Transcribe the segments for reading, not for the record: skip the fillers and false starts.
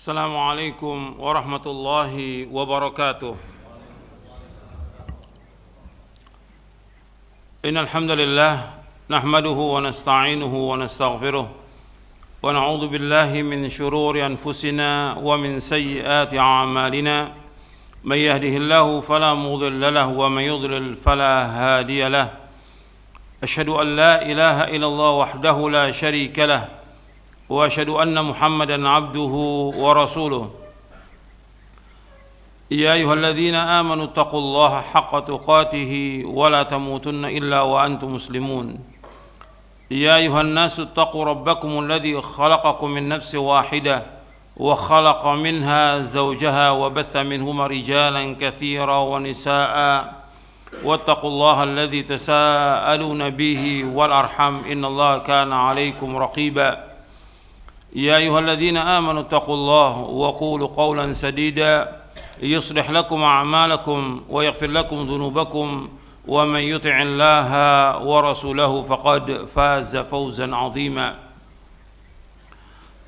السلام عليكم ورحمة الله وبركاته. إن الحمد لله نحمده ونستعينه ونستغفره ونعوذ بالله من شرور أنفسنا ومن سيئات أعمالنا. من يهده الله فلا مضل له ومن يضلل فلا هادي له. أشهد أن لا إله إلا الله وحده لا شريك له وأشهد أن محمدًا عبده ورسوله. يا أيها الذين آمنوا اتقوا الله حق تقاته ولا تموتن إلا وأنتم مسلمون. يا أيها الناس اتقوا ربكم الذي خلقكم من نفس واحدة وخلق منها زوجها وبث منهما رجالا كثيرا ونساء واتقوا الله الذي تساءلون به والأرحام إن الله كان عليكم رقيبا. يا أيها الذين آمنوا اتقوا الله وقولوا قولا سديدا يصلح لكم أعمالكم ويغفر لكم ذنوبكم ومن يطع الله ورسوله فقد فاز فوزا عظيما.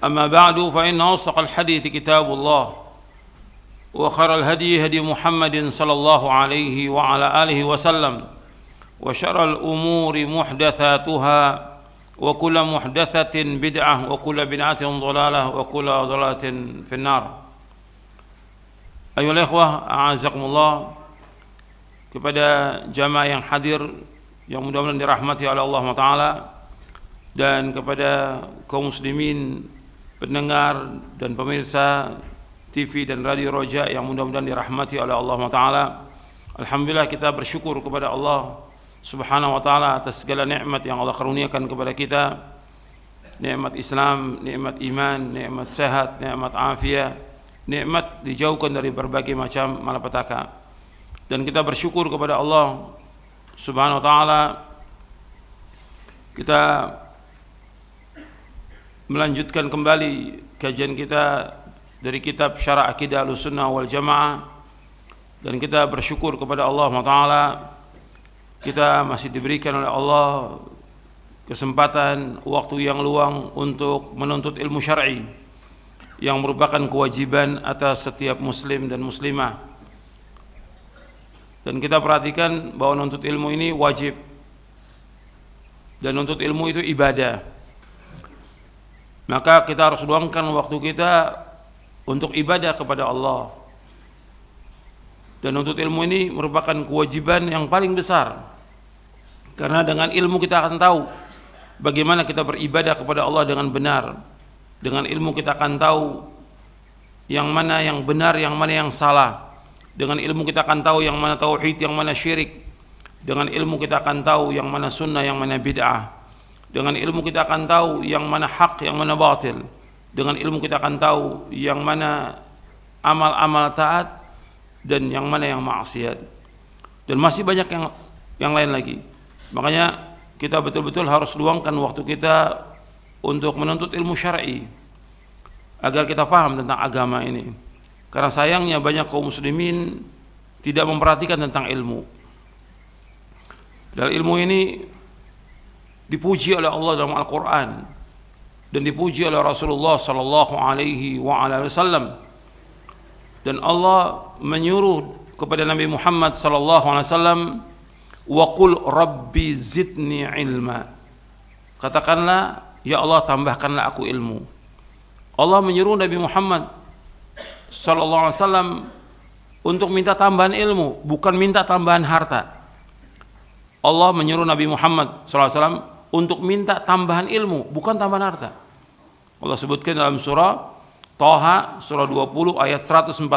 أما بعد فإن أصدق الحديث كتاب الله وخير الهدي هدي محمد صلى الله عليه وعلى آله وسلم وشر الأمور محدثاتها وكل محدثة بدعة وكل بدعة ضلالة وكل ضلالة في النار. Ayolah ikhwah, a'azakumullah, kepada jamaah yang hadir yang mudah-mudahan dirahmati oleh Allah Ta'ala, dan kepada kaum muslimin pendengar dan pemirsa TV dan Radio Roja yang mudah-mudahan dirahmati oleh Allah Ta'ala. Alhamdulillah, kita bersyukur kepada Allah Subhanahu wa ta'ala atas segala nikmat yang Allah karuniakan kepada kita. Nikmat Islam, nikmat iman, nikmat sehat, nikmat afiat, nikmat dijauhkan dari berbagai macam malapetaka. Dan kita bersyukur kepada Allah Subhanahu wa ta'ala. Kita melanjutkan kembali kajian kita dari kitab Syarah Aqidah Ahlussunnah wal Jamaah, dan kita bersyukur kepada Allah Ta'ala, kita masih diberikan oleh Allah kesempatan waktu yang luang untuk menuntut ilmu syar'i yang merupakan kewajiban atas setiap muslim dan muslimah. Dan kita perhatikan bahwa menuntut ilmu ini wajib, dan menuntut ilmu itu ibadah. Maka kita harus luangkan waktu kita untuk ibadah kepada Allah. Dan menuntut ilmu ini merupakan kewajiban yang paling besar, karena dengan ilmu kita akan tahu bagaimana kita beribadah kepada Allah dengan benar. Dengan ilmu kita akan tahu yang mana yang benar, yang mana yang salah. Dengan ilmu kita akan tahu yang mana tauhid, yang mana syirik. Dengan ilmu kita akan tahu yang mana sunnah, yang mana bid'ah. Dengan ilmu kita akan tahu yang mana hak, yang mana batil. Dengan ilmu kita akan tahu yang mana amal-amal taat dan yang mana yang maksiat. Dan masih banyak yang lain lagi. Makanya kita betul-betul harus luangkan waktu kita untuk menuntut ilmu syar'i agar kita paham tentang agama ini. Karena sayangnya banyak kaum muslimin tidak memperhatikan tentang ilmu. Dan ilmu ini dipuji oleh Allah dalam Al-Quran dan dipuji oleh Rasulullah sallallahu alaihi wasallam. Dan Allah menyuruh kepada Nabi Muhammad sallallahu alaihi wasallam, wa qul rabbi zidni ilma. Katakanlah, ya Allah, tambahkanlah aku ilmu. Allah menyuruh Nabi Muhammad sallallahu alaihi wasallam untuk minta tambahan ilmu, bukan minta tambahan harta. Allah menyuruh Nabi Muhammad sallallahu alaihi wasallam untuk minta tambahan ilmu, bukan tambahan harta. Allah sebutkan dalam surah Taha surah 20 ayat 114,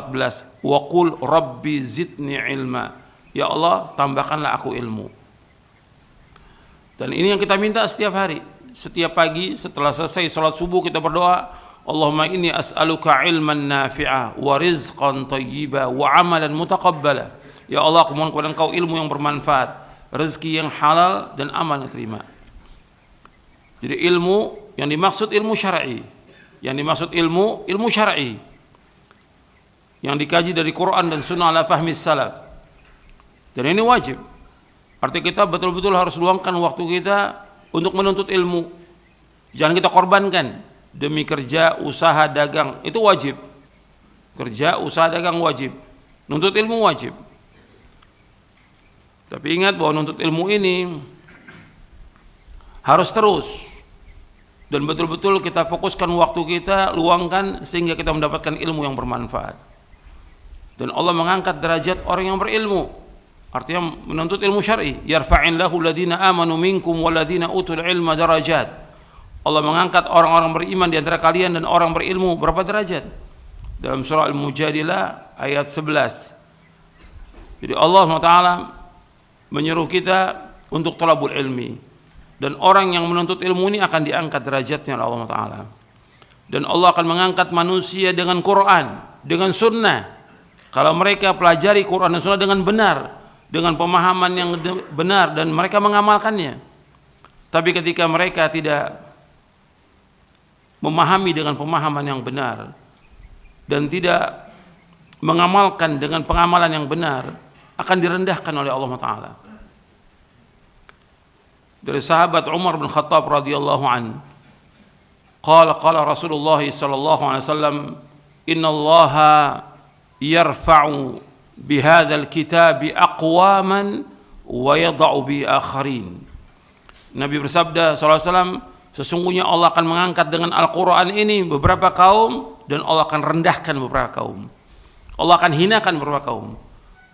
wa qul rabbi zidni ilma. Ya Allah, tambahkanlah aku ilmu. Dan ini yang kita minta setiap hari. Setiap pagi setelah selesai salat subuh kita berdoa, Allahumma inni as'aluka ilman nafi'a wa rizqan thayyiba wa amalan mutaqabbala. Ya Allah, aku mohon kepada Engkau ilmu yang bermanfaat, rezeki yang halal, dan amal yang terima. Jadi ilmu yang dimaksud ilmu syar'i. Yang dimaksud ilmu syar'i yang dikaji dari Quran dan Sunnah ala fahmi salaf. Dan ini wajib. Artinya kita betul-betul harus luangkan waktu kita untuk menuntut ilmu. Jangan kita korbankan demi kerja, usaha, dagang, itu wajib. Kerja, usaha, dagang wajib. Nuntut ilmu wajib. Tapi ingat bahwa nuntut ilmu ini harus terus. Dan betul-betul kita fokuskan waktu kita, luangkan sehingga kita mendapatkan ilmu yang bermanfaat. Dan Allah mengangkat derajat orang yang berilmu. Artinya menuntut ilmu syar'i. Yarfa'illahu alladhina amanu minkum walladhina utul ilma darajat. Allah mengangkat orang-orang beriman di antara kalian dan orang berilmu berapa derajat? Dalam surah Al-Mujadilah ayat 11. Jadi Allah SWT menyuruh kita untuk talabul ilmi, dan orang yang menuntut ilmu ini akan diangkat derajatnya oleh Allah SWT. Dan Allah akan mengangkat manusia dengan Quran, dengan sunnah. Kalau mereka pelajari Quran dan sunnah dengan benar, dengan pemahaman yang benar, dan mereka mengamalkannya. Tapi ketika mereka tidak memahami dengan pemahaman yang benar dan tidak mengamalkan dengan pengamalan yang benar, akan direndahkan oleh Allah Ta'ala. Dari sahabat Umar bin Khattab radhiyallahu an, qala Rasulullah sallallahu alaihi wasallam, innallaha yarfa'u bihadzal kitabi aqwaman wa yadh'u bi akharin. Nabi bersabda sallallahu alaihi wasallam, sesungguhnya Allah akan mengangkat dengan Al-Quran ini beberapa kaum, dan Allah akan rendahkan beberapa kaum. Allah akan hinakan beberapa kaum.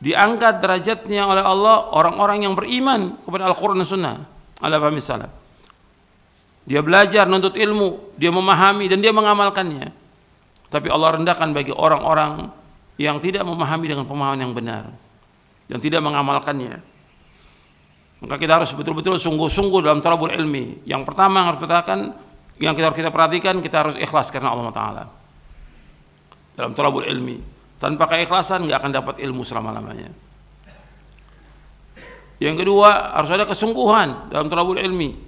Diangkat derajatnya oleh Allah orang-orang yang beriman kepada Al-Quran dan Sunnah ala fahmi salaf. Dia belajar, nuntut ilmu, dia memahami dan dia mengamalkannya. Tapi Allah rendahkan bagi orang-orang yang tidak memahami dengan pemahaman yang benar dan tidak mengamalkannya. Maka kita harus betul-betul sungguh-sungguh dalam talabul ilmi. Yang pertama yang harus kita perhatikan, kita harus ikhlas karena Allah Ta'ala dalam talabul ilmi. Tanpa keikhlasan nggak akan dapat ilmu selama-lamanya. Yang kedua, harus ada kesungguhan dalam talabul ilmi.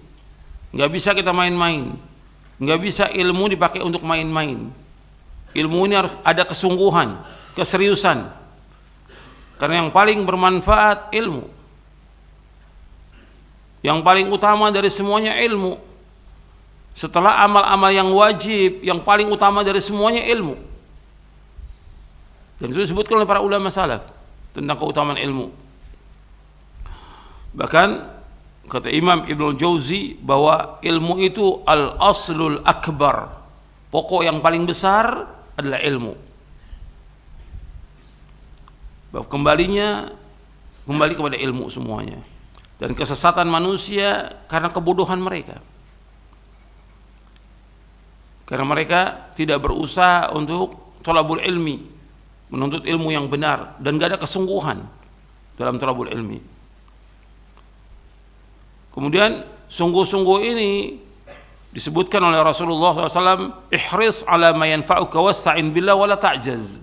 Nggak bisa kita main-main. Nggak bisa ilmu dipakai untuk main-main. Ilmu ini harus ada kesungguhan, keseriusan. Karena yang paling bermanfaat ilmu. Yang paling utama dari semuanya ilmu. Setelah amal-amal yang wajib, yang paling utama dari semuanya ilmu. Dan itu disebutkan oleh para ulama salaf tentang keutamaan ilmu. Bahkan kata Imam Ibnu Jauzi bahwa ilmu itu al-aslul akbar. Pokok yang paling besar adalah ilmu. Kembali kepada ilmu semuanya. Dan kesesatan manusia karena kebodohan mereka. Karena mereka tidak berusaha untuk thalabul ilmi, menuntut ilmu yang benar, dan gak ada kesungguhan dalam thalabul ilmi. Kemudian sungguh-sungguh ini disebutkan oleh Rasulullah SAW, ihris ala ma yanfa'uka wasta'in billah wala ta'jaz.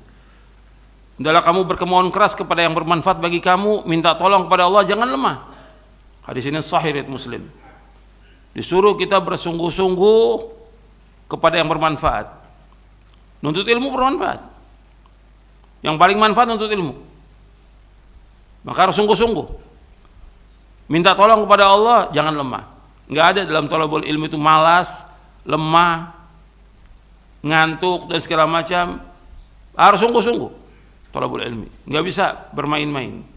Hendaklah kamu berkemauan keras kepada yang bermanfaat bagi kamu, minta tolong kepada Allah, jangan lemah. Hadis ini sahih riwayat Muslim. Disuruh kita bersungguh-sungguh kepada yang bermanfaat. Nuntut ilmu bermanfaat. Yang paling manfaat nuntut ilmu. Maka harus sungguh-sungguh. Minta tolong kepada Allah, jangan lemah. Enggak ada dalam thalabul ilmu itu malas, lemah, ngantuk dan segala macam. Harus sungguh-sungguh thalabul ilmi. Enggak bisa bermain-main.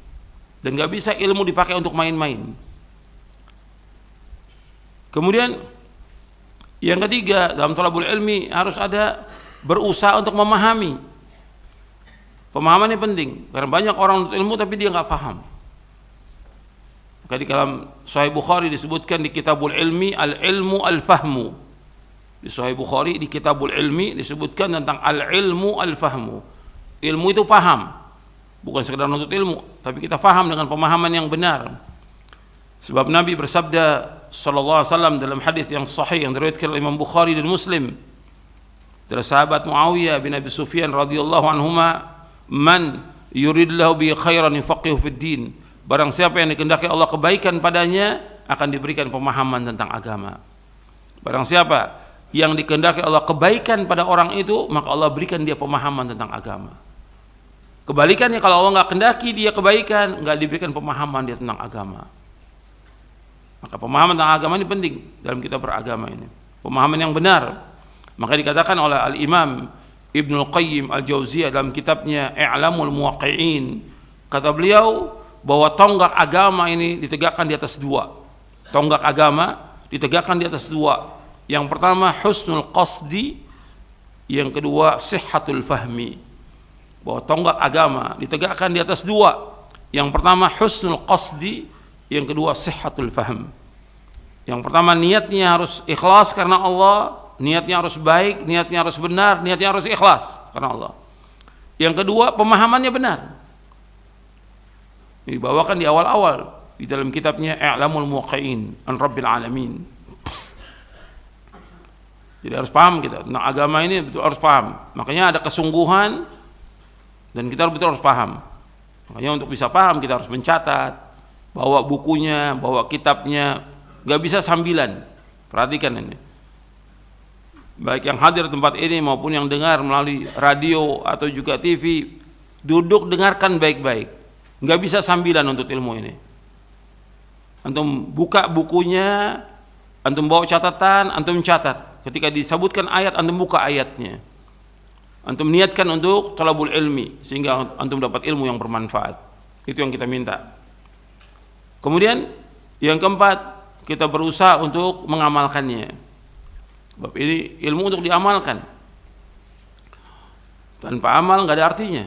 Dan enggak bisa ilmu dipakai untuk main-main. Kemudian yang ketiga, dalam thalabul ilmi harus ada berusaha untuk memahami. Pemahaman ini penting, karena banyak orang menuntut ilmu tapi dia nggak paham. Maka di dalam Sahih Bukhari disebutkan di Kitabul Ilmi, al-ilmu al-fahmu. Di Sahih Bukhari di Kitabul Ilmi disebutkan tentang al-ilmu al-fahmu. Ilmu itu paham, bukan sekedar menuntut ilmu, tapi kita paham dengan pemahaman yang benar. Sebab Nabi bersabda sallallahu alaihi wasallam dalam hadis yang sahih yang diriwayatkan oleh Imam Bukhari dan Muslim dari sahabat Muawiyah bin Abi Sufyan radhiyallahu anhuma, man yuridillahu bi khairan yufaqihu fid din. Barang siapa yang dikehendaki Allah kebaikan padanya, akan diberikan pemahaman tentang agama. Barang siapa yang dikehendaki Allah kebaikan pada orang itu, maka Allah berikan dia pemahaman tentang agama. Kebalikannya, kalau Allah nggak kehendaki dia kebaikan, nggak diberikan pemahaman dia tentang agama. Maka pemahaman tentang agama ini penting dalam kita beragama ini. Pemahaman yang benar. Maka dikatakan oleh Al-Imam Ibnul Qayyim Al-Jauziyah dalam kitabnya I'lamul Muwaqqi'in, kata beliau bahwa tonggak agama ini ditegakkan di atas dua. Tonggak agama ditegakkan di atas dua. Yang pertama husnul qasdi, yang kedua sihhatul fahmi. Bahwa tonggak agama ditegakkan di atas dua. Yang pertama husnul qasdi, yang kedua sihhatul fahm. Yang pertama niatnya harus ikhlas karena Allah, niatnya harus baik, niatnya harus benar, niatnya harus ikhlas karena Allah. Yang kedua pemahamannya benar. Ini dibawakan di awal-awal di dalam kitabnya I'lamul Muwaqqi'in an Rabbil Alamin. Jadi harus paham kita tentang agama ini, betul harus paham. Makanya ada kesungguhan dan kita betul harus paham. Makanya untuk bisa paham kita harus mencatat, bawa bukunya, bawa kitabnya, nggak bisa sambilan. Perhatikan ini. Baik yang hadir di tempat ini maupun yang dengar melalui radio atau juga TV, duduk dengarkan baik-baik. Nggak bisa sambilan untuk ilmu ini. Antum buka bukunya, antum bawa catatan, antum catat. Ketika disebutkan ayat, antum buka ayatnya. Antum niatkan untuk talabul ilmi sehingga antum dapat ilmu yang bermanfaat. Itu yang kita minta. Kemudian yang keempat, kita berusaha untuk mengamalkannya. Sebab ini ilmu untuk diamalkan. Tanpa amal nggak ada artinya.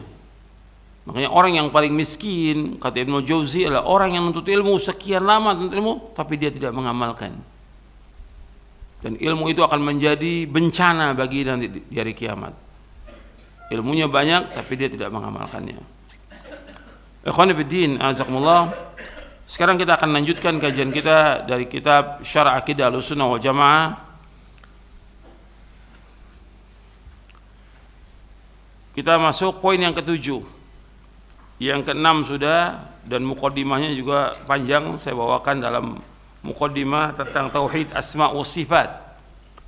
Makanya orang yang paling miskin, kata Ibnu Jauzi, adalah orang yang menuntut ilmu sekian lama menuntut ilmu, tapi dia tidak mengamalkan. Dan ilmu itu akan menjadi bencana bagi nanti di hari kiamat. Ilmunya banyak, tapi dia tidak mengamalkannya. Ikhwani fiddin, azakumullah. Sekarang kita akan lanjutkan kajian kita dari kitab Syarah Aqidah Ahlussunnah wal Jamaah. Kita masuk poin yang ketujuh. Yang keenam sudah, dan muqaddimahnya juga panjang, saya bawakan dalam muqaddimah tentang tauhid asma wa sifat.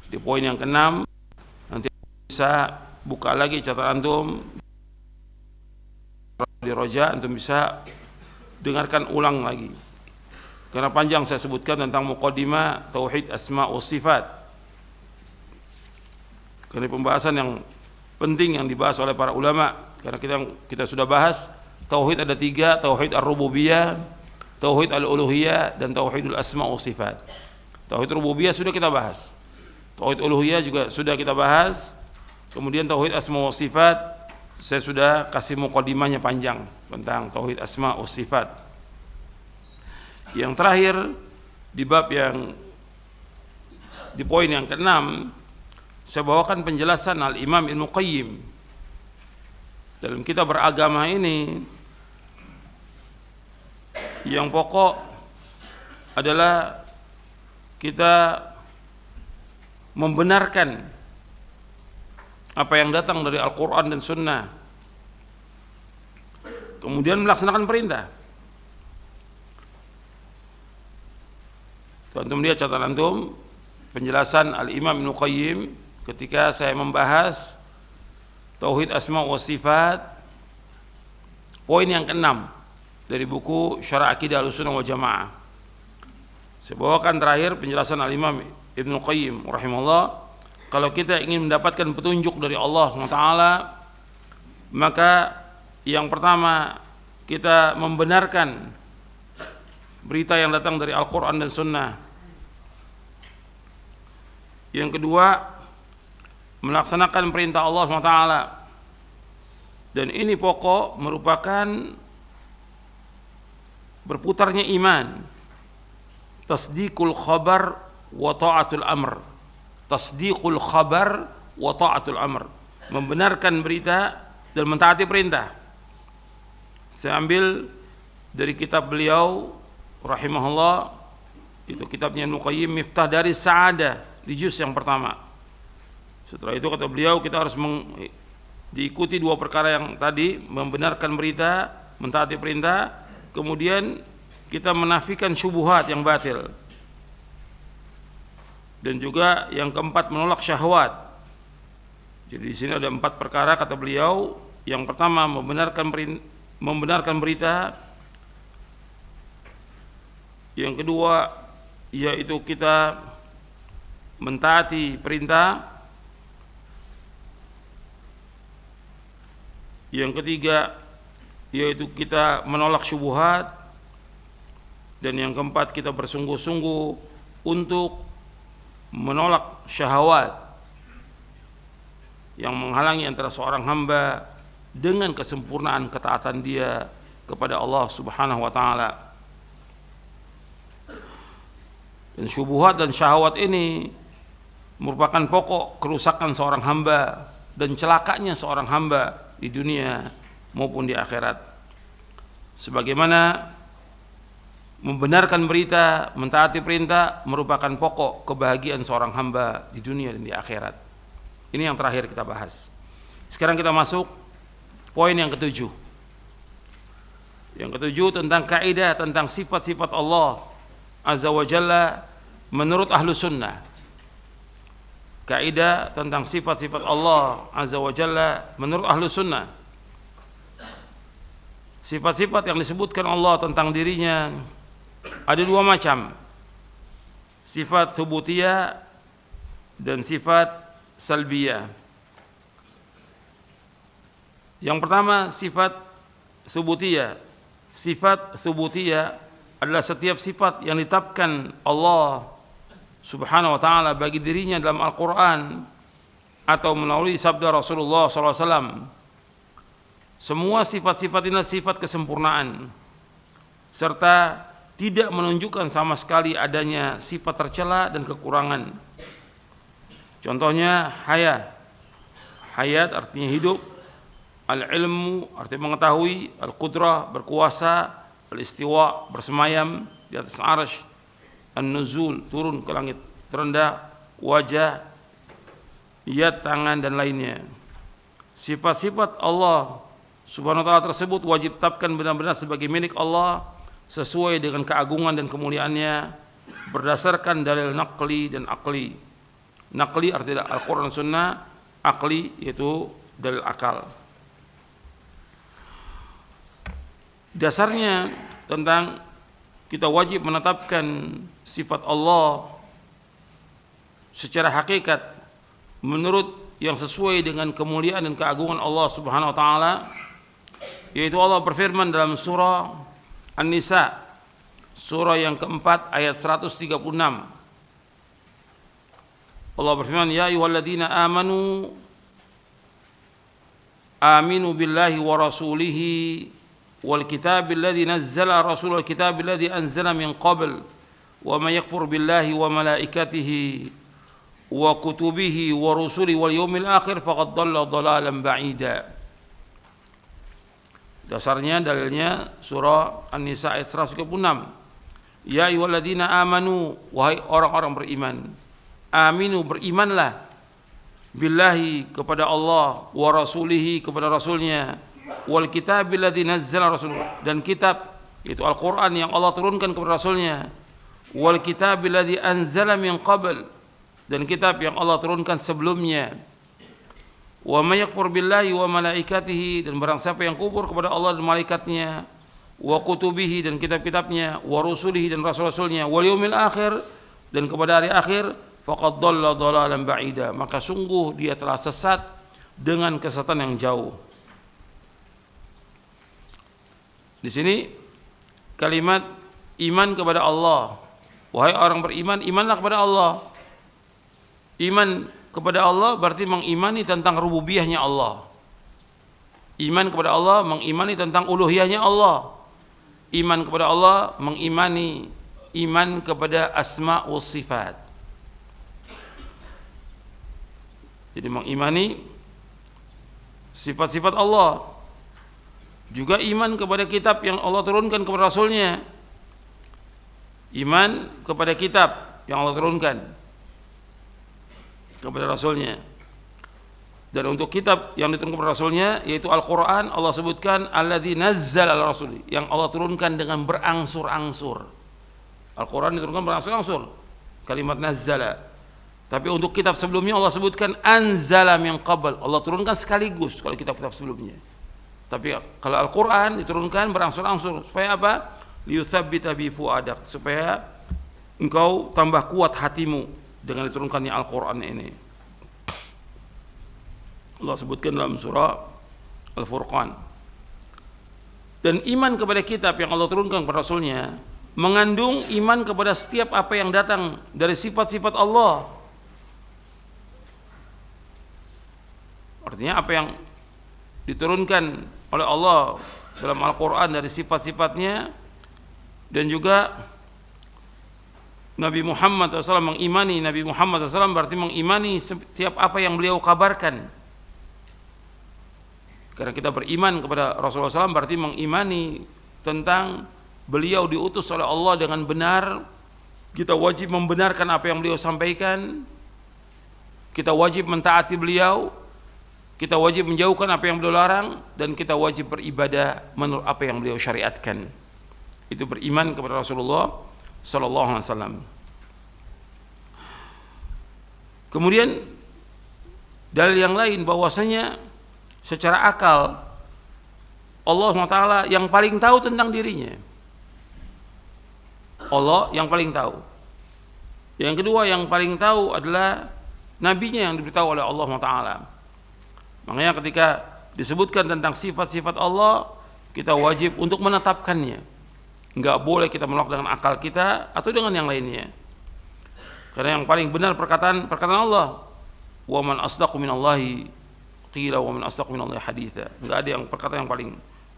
Di poin yang keenam nanti bisa buka lagi catatan antum di Roja, antum bisa dengarkan ulang lagi. Karena panjang saya sebutkan tentang muqaddimah tauhid asma wa sifat. Karena pembahasan yang penting yang dibahas oleh para ulama. Karena kita sudah bahas tauhid ada tiga, tauhid ar-rububiyah, tauhid al-uluhiyah, dan tauhidul asma wa sifat. Tauhid rububiyah sudah kita bahas. Tauhid uluhiyah juga sudah kita bahas. Kemudian tauhid asma wa sifat, saya sudah kasih muqaddimahnya panjang tentang tauhid asma wa sifat. Yang terakhir di bab yang di poin yang keenam, saya bawakan penjelasan Al-Imam Ibnul Qayyim dalam kitab beragama ini. Yang pokok adalah kita membenarkan apa yang datang dari Al-Quran dan Sunnah, kemudian melaksanakan perintah. Antum lihat catatan antum penjelasan Al-Imam Ibnul Qayyim ketika saya membahas tauhid asma wa sifat, poin yang keenam dari buku Syarah Aqidah Ahlussunnah wal Jamaah. Saya bawakan terakhir penjelasan Al-Imam Ibnul Qayyim rahimahullah. Kalau kita ingin mendapatkan petunjuk dari Allah SWT, maka yang pertama kita membenarkan berita yang datang dari Al-Quran dan Sunnah. Yang kedua, melaksanakan perintah Allah SWT. Dan ini pokok merupakan berputarnya iman. Tasdiqul khabar wa ta'atul amr. Tasdiqul khabar wa ta'atul amr. Membenarkan berita dan mentaati perintah. Saya ambil dari kitab beliau rahimahullah, itu kitabnya Ibnu Qayyim, Miftah dari Sa'adah, di juz yang pertama. Setelah itu kata beliau kita harus diikuti dua perkara yang tadi, membenarkan berita, mentaati perintah, kemudian kita menafikan syubhat yang batil. Dan juga yang keempat menolak syahwat. Jadi di sini ada 4 perkara kata beliau. Yang pertama membenarkan berita. Yang kedua yaitu kita mentaati perintah. Yang ketiga yaitu kita menolak syubhat, dan yang keempat kita bersungguh-sungguh untuk menolak syahwat yang menghalangi antara seorang hamba dengan kesempurnaan ketaatan dia kepada Allah Subhanahu wa taala. Dan syubhat dan syahwat ini merupakan pokok kerusakan seorang hamba dan celakanya seorang hamba di dunia maupun di akhirat. Sebagaimana membenarkan berita, mentaati perintah merupakan pokok kebahagiaan seorang hamba di dunia dan di akhirat. Ini yang terakhir kita bahas. Sekarang kita masuk poin yang ketujuh. Yang ketujuh tentang kaidah tentang sifat-sifat Allah Azza wa Jalla menurut ahlu sunnah. Kaidah tentang sifat-sifat Allah Azza wa Jalla menurut ahlu sunnah. Sifat-sifat yang disebutkan Allah tentang dirinya ada dua macam, sifat tsubutiyah dan sifat salbiyah. Yang pertama sifat tsubutiyah. Sifat tsubutiyah adalah setiap sifat yang ditetapkan Allah Subhanahu wa taala bagi dirinya dalam Al-Qur'an atau melalui sabda Rasulullah SAW. Semua sifat-sifat ini sifat kesempurnaan serta tidak menunjukkan sama sekali adanya sifat tercela dan kekurangan. Contohnya hayat artinya hidup, al-ilmu artinya mengetahui, al-qudrah berkuasa, al-istiwa bersemayam di atas arsy, an-nuzul turun ke langit terendah, wajah, yad tangan dan lainnya. Sifat-sifat Allah Subhanahu wa taala tersebut wajib tetapkan benar-benar sebagai milik Allah sesuai dengan keagungan dan kemuliaannya berdasarkan dalil naqli dan akli. Naqli artinya Al-Quran dan Sunnah, akli yaitu dalil akal. Dasarnya tentang kita wajib menetapkan sifat Allah secara hakikat menurut yang sesuai dengan kemuliaan dan keagungan Allah Subhanahu wa taala, yaitu Allah berfirman dalam surah An-Nisa, surah yang keempat ayat 136. Allah berfirman, ya ayyuhalladzina amanu aminu billahi wa rasulihi wal kitabil ladzi nazzala rasulul kitabil ladzi anzala min qabl wa may yakfur billahi wa malaikatihi wa kutubihi wa rusulihi wal yawmil akhir faqad dhalla dhalalan ba'ida. Dasarnya dalilnya surah An-Nisa ayat 136. Ya ayyuhalladzina amanu, wahai orang-orang beriman, aminu berimanlah, billahi kepada Allah, wa rasulihi kepada rasulnya, wal kitabil ladzi nazzala rasul dan kitab yaitu Al-Qur'an yang Allah turunkan kepada rasulnya, wal kitabil ladzi anzala min qabl dan kitab yang Allah turunkan sebelumnya, wa may yakfur billahi wa malaikatihi dan barang siapa yang kufur kepada Allah dan malaikatnya, wa kutubihi dan kitab-kitabnya, wa rusulihi dan rasul-rasulnya, wal yaumil akhir dan kepada hari akhir, faqad dhalla dhalalan ba'ida, maka sungguh dia telah sesat dengan kesesatan yang jauh. Di sini kalimat iman kepada Allah. Wahai orang beriman, imanlah kepada Allah. Iman kepada Allah berarti mengimani tentang rububiyahnya Allah. Iman kepada Allah mengimani tentang uluhiyahnya Allah. Iman kepada Allah mengimani iman kepada asma wa sifat. Jadi mengimani sifat-sifat Allah. Juga iman kepada kitab yang Allah turunkan kepada rasulnya. Iman kepada kitab yang Allah turunkan kepada rasulnya. Dan untuk kitab yang diturunkan kepada rasulnya yaitu Al-Quran, Allah sebutkan alladzi nazzala ala rasuli, yang Allah turunkan dengan berangsur-angsur. Al-Quran diturunkan berangsur-angsur, kalimat nazzala. Tapi untuk kitab sebelumnya Allah sebutkan anzala min qabl, Allah turunkan sekaligus kalau kitab-kitab sebelumnya. Tapi kalau Al-Quran diturunkan berangsur-angsur. Supaya apa? Liyuthabbita bi fuadak, supaya engkau tambah kuat hatimu dengan diturunkannya Al-Quran ini. Allah sebutkan dalam surah Al-Furqan. Dan iman kepada kitab yang Allah turunkan kepada Rasulnya mengandung iman kepada setiap apa yang datang dari sifat-sifat Allah. Artinya apa yang diturunkan oleh Allah dalam Al-Quran dari sifat-sifatnya, dan juga Nabi Muhammad SAW mengimani Nabi Muhammad SAW berarti mengimani setiap apa yang beliau kabarkan. Karena kita beriman kepada Rasulullah SAW berarti mengimani tentang beliau diutus oleh Allah dengan benar. Kita wajib membenarkan apa yang beliau sampaikan, kita wajib mentaati beliau, kita wajib menjauhkan apa yang beliau larang, dan kita wajib beribadah menurut apa yang beliau syariatkan. Itu beriman kepada Rasulullah sallallahu alaihi wasallam. Kemudian dalil yang lain bahwasanya secara akal Allah SWT yang paling tahu tentang dirinya. Allah yang paling tahu. Yang kedua yang paling tahu adalah nabinya yang diberitahu oleh Allah SWT. Makanya ketika disebutkan tentang sifat-sifat Allah, kita wajib untuk menetapkannya. Enggak boleh kita menolak dengan akal kita atau dengan yang lainnya. Karena yang paling benar perkataan Allah. Wa man asdaqu minallahi qila wa man asdaqu minallahi haditha. Enggak ada yang perkataan yang paling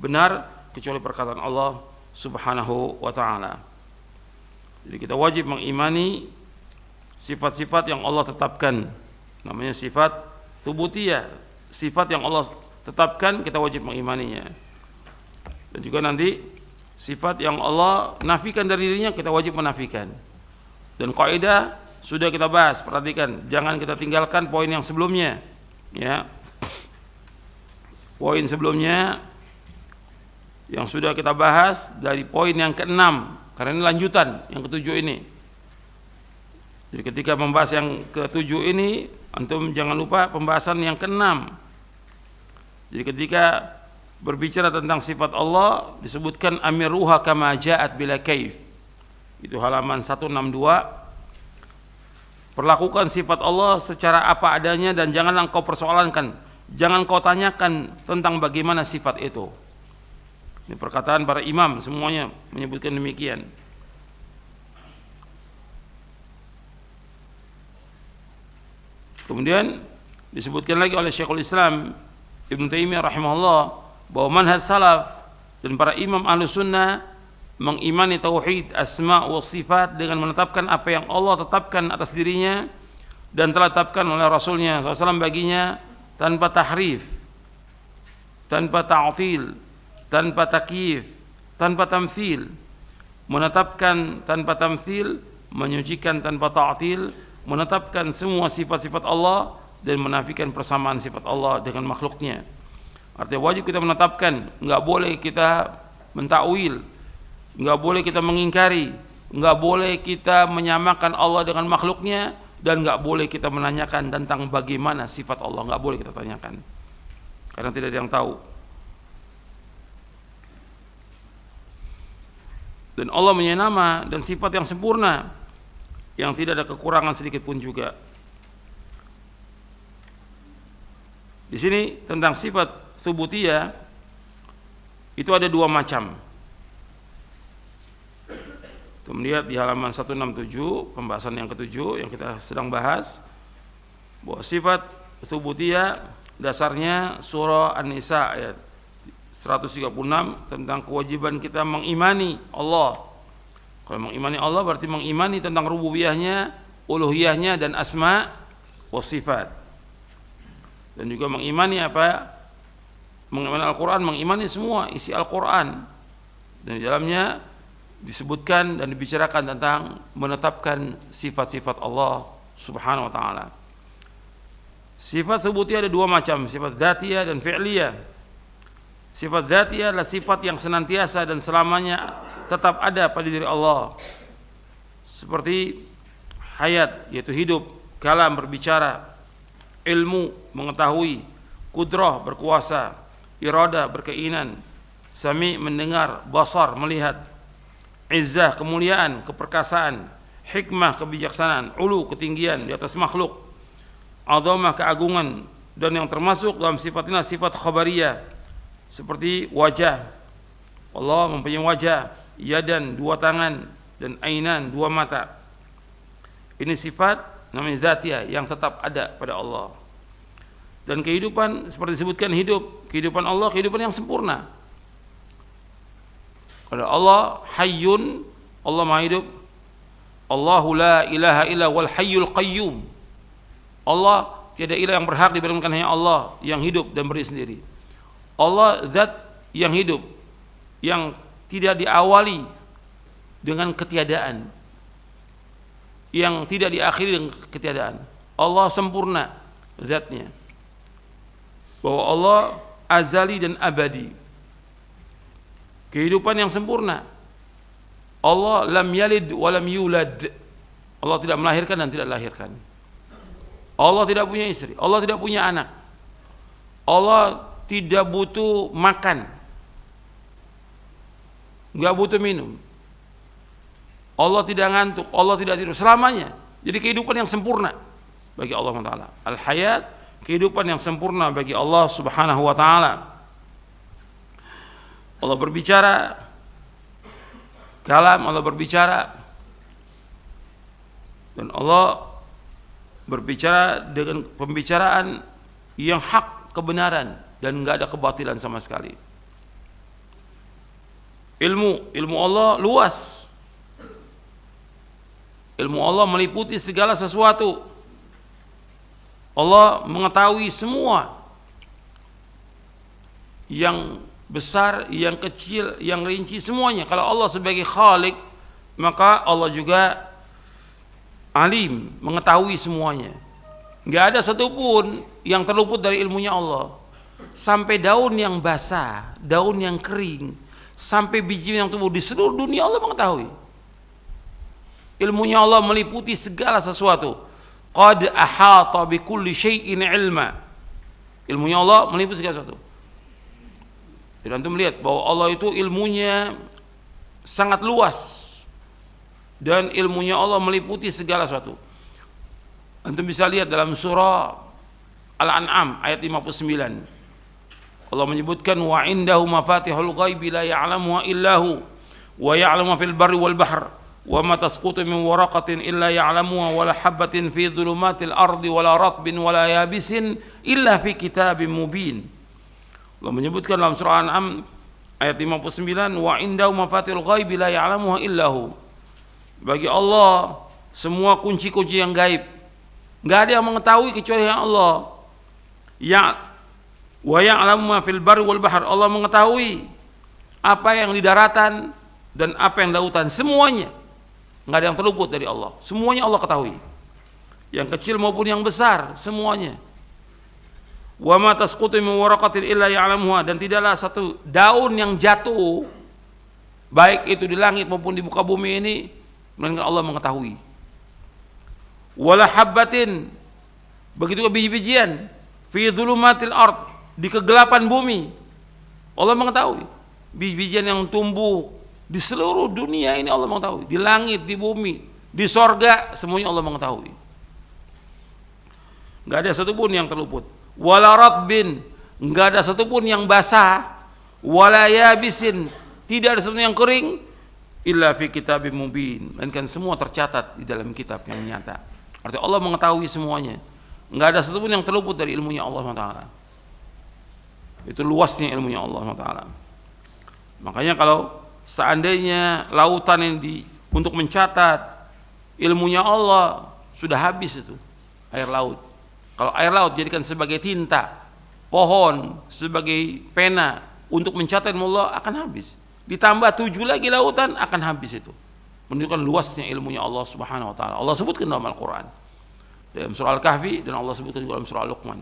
benar kecuali perkataan Allah Subhanahu wa taala. Jadi kita wajib mengimani sifat-sifat yang Allah tetapkan. Namanya sifat tsubutiyah. Sifat yang Allah tetapkan kita wajib mengimaninya. Dan juga nanti sifat yang Allah nafikan dari dirinya kita wajib menafikan. Dan kaidah sudah kita bahas, perhatikan, jangan kita tinggalkan poin yang sebelumnya, ya. Poin sebelumnya yang sudah kita bahas dari poin yang ke-6, karena ini lanjutan yang ke-7 ini. Jadi ketika membahas yang ke-7 ini, antum jangan lupa pembahasan yang ke-6. Jadi ketika berbicara tentang sifat Allah disebutkan amiruha kama ja'at bila kaif. Itu halaman 162. Perlakukan sifat Allah secara apa adanya dan janganlah engkau persoalankan, jangan kau tanyakan tentang bagaimana sifat itu. Ini perkataan para imam semuanya menyebutkan demikian. Kemudian disebutkan lagi oleh Syekhul Islam Ibnu Taimiyah rahimahullah bahwa manhaj salaf dan para imam Ahlus Sunnah mengimani tauhid asma wa sifat dengan menetapkan apa yang Allah tetapkan atas dirinya dan telah tetapkan oleh Rasulnya SAW baginya tanpa tahrif, tanpa ta'til, tanpa takyif, tanpa tamthil. Menetapkan tanpa tamthil, menyucikan tanpa ta'til, menetapkan semua sifat-sifat Allah dan menafikan persamaan sifat Allah dengan makhluknya. Artinya wajib kita menetapkan, enggak boleh kita mentakwil, enggak boleh kita mengingkari, enggak boleh kita menyamakan Allah dengan makhluknya, dan enggak boleh kita menanyakan tentang bagaimana sifat Allah, enggak boleh kita tanyakan. Karena tidak ada yang tahu. Dan Allah punya nama dan sifat yang sempurna, yang tidak ada kekurangan sedikit pun juga. Di sini tentang sifat tsubutiyah itu ada dua macam. Kita melihat di halaman 167 pembahasan yang ke-7 yang kita sedang bahas bahwa sifat tsubutiyah dasarnya surah An-Nisa ayat 136 tentang kewajiban kita mengimani Allah. Kalau mengimani Allah berarti mengimani tentang rububiyahnya, uluhiyahnya dan asma wa sifat. Dan juga mengimani apa? Mengimani Al-Quran, mengimani semua isi Al-Quran. Dan di dalamnya disebutkan dan dibicarakan tentang menetapkan sifat-sifat Allah Subhanahu wa taala. Sifat tsubutiyah ada dua macam, sifat dzatiyah dan fi'liyah. Sifat dzatiyah adalah sifat yang senantiasa dan selamanya tetap ada pada diri Allah. Seperti hayat, yaitu hidup, kalam berbicara, ilmu mengetahui, kudrah berkuasa, irada berkeinginan, sami mendengar, basar melihat, izzah kemuliaan, keperkasaan, hikmah kebijaksanaan, ulu ketinggian di atas makhluk, azamah keagungan, dan yang termasuk dalam sifat ini sifat khabariyah, seperti wajah. Allah mempunyai wajah, yadan, dua tangan, dan ainan, dua mata. Ini sifat namanya zatiyah yang tetap ada pada Allah. Dan kehidupan seperti disebutkan hidup, kehidupan Allah kehidupan yang sempurna. Kalau Allah hayyun, Allah maha hidup. Allahu la ilaha illa wal hayyul qayyum. Allah tiada ilah yang berhak diberikan hanya Allah yang hidup dan berdiri sendiri. Allah zat yang hidup, yang tidak diawali dengan ketiadaan, yang tidak diakhiri dengan ketiadaan. Allah sempurna zatnya, bahwa Allah azali dan abadi, kehidupan yang sempurna. Allah lam yalid wa lam yulad, Allah tidak melahirkan dan tidak dilahirkan. Allah tidak punya istri, Allah tidak punya anak, Allah tidak butuh makan, nggak butuh minum, Allah tidak ngantuk, Allah tidak tidur selamanya. Jadi kehidupan yang sempurna bagi Allah SWT. Al-hayat, kehidupan yang sempurna bagi Allah Subhanahu wa ta'ala. Allah berbicara, kalam Allah berbicara, dan Allah berbicara dengan pembicaraan yang hak, kebenaran, dan nggak ada kebatilan sama sekali. Ilmu Allah luas. Ilmu Allah meliputi segala sesuatu. Allah mengetahui semua, yang besar, yang kecil, yang rinci, semuanya. Kalau Allah sebagai Khalik, maka Allah juga alim, mengetahui semuanya. Nggak ada satupun yang terluput dari ilmunya Allah. Sampai daun yang basah, daun yang kering, sampai biji yang tumbuh di seluruh dunia Allah mengetahui. Ilmunya Allah meliputi segala sesuatu. Qad ahata bi kulli syai'in ilma. Ilmunya Allah meliputi segala sesuatu. Dan antum melihat bahwa Allah itu ilmunya sangat luas, dan ilmunya Allah meliputi segala sesuatu. Antum bisa lihat dalam surah Al-An'am ayat 59. Allah menyebutkan wa indahu mafatihul ghaibi la ya'lamuha illahu wa ya'lamu ma fil barri wal bahr wa ma tasqutu min waraqatin illa ya'lamuha wa la habatin fi dhulumatil ardi wa la ratbin wa la yabisin illa fi kitabim mubin. Allah menyebutkan dalam surah Al-An'am ayat 59, wa indahu mafatihul ghaibi la ya'lamuha illahu. Bagi Allah semua kunci-kunci yang gaib, enggak ada yang mengetahui kecuali Allah. Ya wa ya'lamu ma fil barri wal bahr, Allah mengetahui apa yang di daratan dan apa yang di lautan, semuanya. Enggak ada yang terluput dari Allah. Semuanya Allah ketahui. Yang kecil maupun yang besar, semuanya. Wa ma tasqutu min waraqatin illa ya'lamuha, dan tidaklah satu daun yang jatuh baik itu di langit maupun di muka bumi ini melainkan Allah mengetahui. Wala habbatin, begitu biji-bijian, fi dhulumatil ard, di kegelapan bumi Allah mengetahui. Biji-bijian yang tumbuh di seluruh dunia ini Allah mengetahui. Di langit, di bumi, di sorga, semuanya Allah mengetahui. Enggak ada satupun yang terluput. Wala ratbin, enggak ada satupun yang basah. Wala yabisin, tidak ada satupun yang kering. Illa fi kitabim mubin, melainkan semua tercatat di dalam kitab yang nyata. Artinya Allah mengetahui semuanya. Enggak ada satupun yang terluput dari ilmunya Allah SWT. Itu luasnya ilmunya Allah SWT. Makanya kalau seandainya lautan ini untuk mencatat ilmunya Allah, sudah habis itu air laut. Kalau air laut jadikan sebagai tinta, pohon sebagai pena untuk mencatat ilmu Allah, akan habis. Ditambah 7 lagi lautan, akan habis itu. Menunjukkan luasnya ilmunya Allah Subhanahu wa taala. Allah sebutkan dalam Al-Qur'an, dalam surah Al-Kahfi, dan Allah sebutkan juga dalam surah Al-Luqman.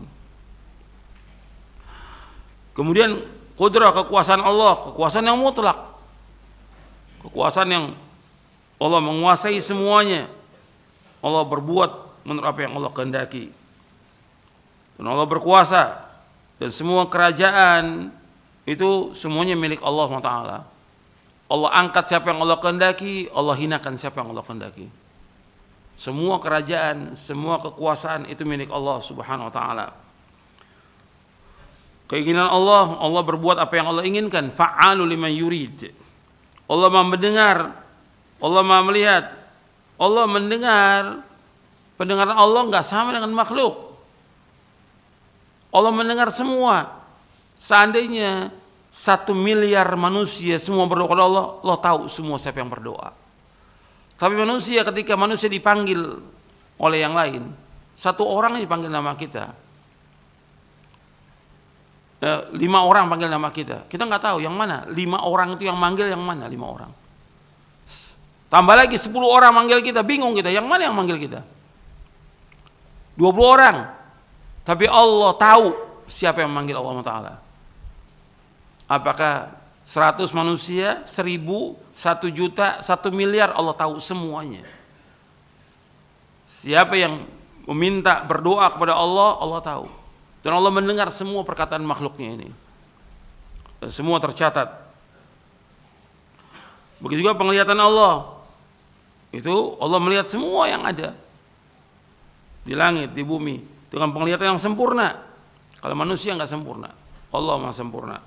Kemudian qudrah, kekuasaan Allah, kekuasaan yang mutlak. Kekuasaan yang Allah menguasai semuanya. Allah berbuat menurut apa yang Allah kehendaki. Dan Allah berkuasa, dan semua kerajaan itu semuanya milik Allah SWT. Allah angkat siapa yang Allah kehendaki, Allah hinakan siapa yang Allah kehendaki. Semua kerajaan, semua kekuasaan itu milik Allah Subhanahu wa taala. Keinginan Allah, Allah berbuat apa yang Allah inginkan. Fa'alu liman yurid. Allah Maha mendengar, Allah Maha melihat. Allah mendengar. Pendengaran Allah enggak sama dengan makhluk. Allah mendengar semua. Seandainya 1 miliar manusia semua berdoa kepada Allah, Allah tahu semua siapa yang berdoa. Tapi manusia, ketika manusia dipanggil oleh yang lain, 1 orang dipanggil nama kita, 5 orang panggil nama kita nggak tahu yang mana 5 orang itu yang manggil, yang mana 5 orang. Tambah lagi 10 orang manggil kita, bingung kita, yang mana yang manggil kita. 20 orang, tapi Allah tahu siapa yang manggil Allah Ta'ala. Apakah 100 manusia, 1000, 1 juta, 1 miliar, Allah tahu semuanya. Siapa yang meminta berdoa kepada Allah, Allah tahu. Dan Allah mendengar semua perkataan makhluknya ini. Dan semua tercatat. Begitu juga penglihatan Allah. Itu Allah melihat semua yang ada di langit, di bumi, dengan penglihatan yang sempurna. Kalau manusia enggak sempurna, Allah Maha sempurna.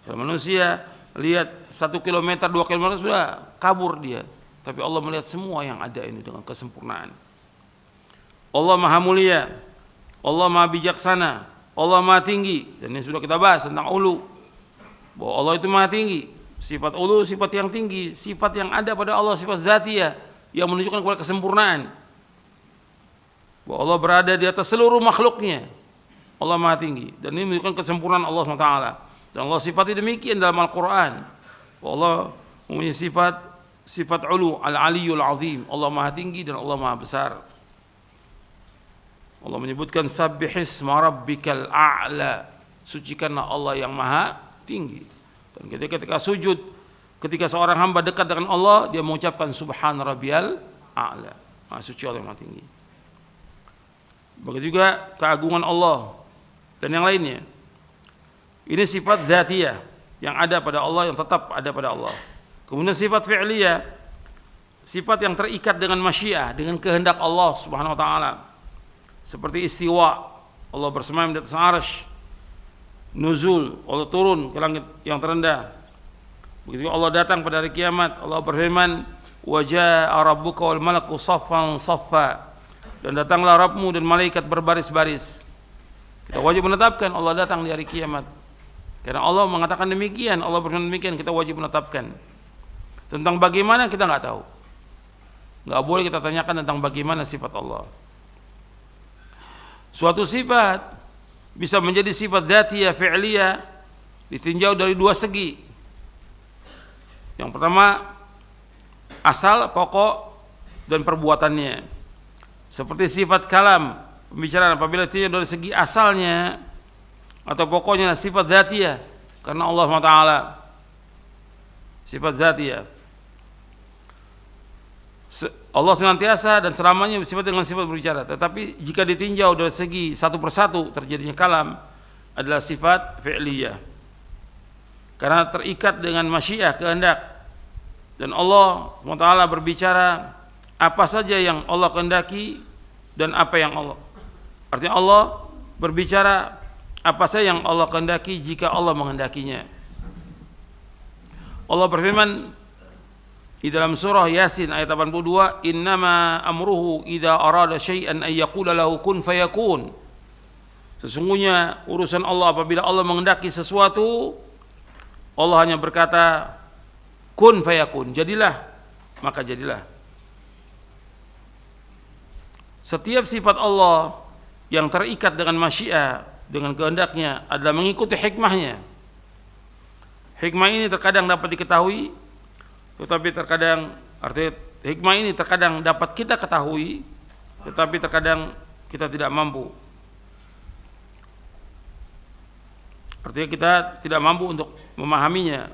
Kalau manusia lihat 1 kilometer, 2 kilometer sudah kabur dia. Tapi Allah melihat semua yang ada ini dengan kesempurnaan. Allah Maha mulia, Allah Maha bijaksana, Allah Maha tinggi. Dan ini sudah kita bahas tentang ulu, bahwa Allah itu Maha tinggi. Sifat ulu, sifat yang tinggi, sifat yang ada pada Allah, sifat dzatiyah yang menunjukkan kepada kesempurnaan. Bahwa Allah berada di atas seluruh makhluknya. Allah Maha tinggi. Dan ini menunjukkan kesempurnaan Allah SWT. Dan Allah sifati demikian dalam Al-Quran. Bahwa Allah mempunyai sifat ulu, al-aliyul azim. Allah Maha tinggi dan Allah Maha besar. Allah menyebutkan sabbihisma rabbikal a'la, sucikanlah Allah yang Maha tinggi. Dan ketika sujud, ketika seorang hamba dekat dengan Allah, dia mengucapkan subhan rabbiyal a'la, Maha suci Allah yang Maha tinggi. Begitu juga keagungan Allah dan yang lainnya. Ini sifat dzatiyah yang ada pada Allah, yang tetap ada pada Allah. Kemudian sifat fi'liyah, sifat yang terikat dengan masyiah, dengan kehendak Allah Subhanahu wa taala. Seperti istiwa, Allah bersemayam di atas arsy. Nuzul, Allah turun ke langit yang terendah. Begitu Allah datang pada hari kiamat, Allah berfirman, "Wa jaa'a rabbuka wal malaku saffan saffa." Dan datanglah Rabbmu dan malaikat berbaris-baris. Kita wajib menetapkan Allah datang di hari kiamat. Karena Allah mengatakan demikian, Allah berfirman demikian, kita wajib menetapkan. Tentang bagaimana kita nggak tahu. Nggak boleh kita tanyakan tentang bagaimana sifat Allah. Suatu sifat bisa menjadi sifat dzatiyah, fi'liyah, ditinjau dari 2 segi. Yang pertama, asal, pokok, dan perbuatannya. Seperti sifat kalam, pembicaraan, apabila ditinjau dari segi asalnya atau pokoknya, sifat dzatiyah, karena Allah SWT sifat dzatiyah. Allah senantiasa dan selamanya bersifat dengan sifat berbicara. Tetapi jika ditinjau dari segi satu persatu terjadinya kalam, adalah sifat fi'liyah, karena terikat dengan masyiah, kehendak. Dan Allah SWT berbicara apa saja yang Allah kehendaki dan apa yang Allah, artinya Allah berbicara apa saja yang Allah kehendaki jika Allah menghendakinya. Allah berfirman di dalam surah Yasin ayat 82, "Innama amruhu idza arada syai'an ay yaqula lahu kun fayakun." Sesungguhnya urusan Allah apabila Allah menghendaki sesuatu, Allah hanya berkata kun fayakun, jadilah, maka jadilah. Setiap sifat Allah yang terikat dengan masyiah, dengan kehendaknya, adalah mengikuti hikmahnya. Hikmah ini terkadang dapat diketahui, tetapi terkadang, artinya hikmah ini terkadang dapat kita ketahui, tetapi terkadang kita tidak mampu. Artinya kita tidak mampu untuk memahaminya.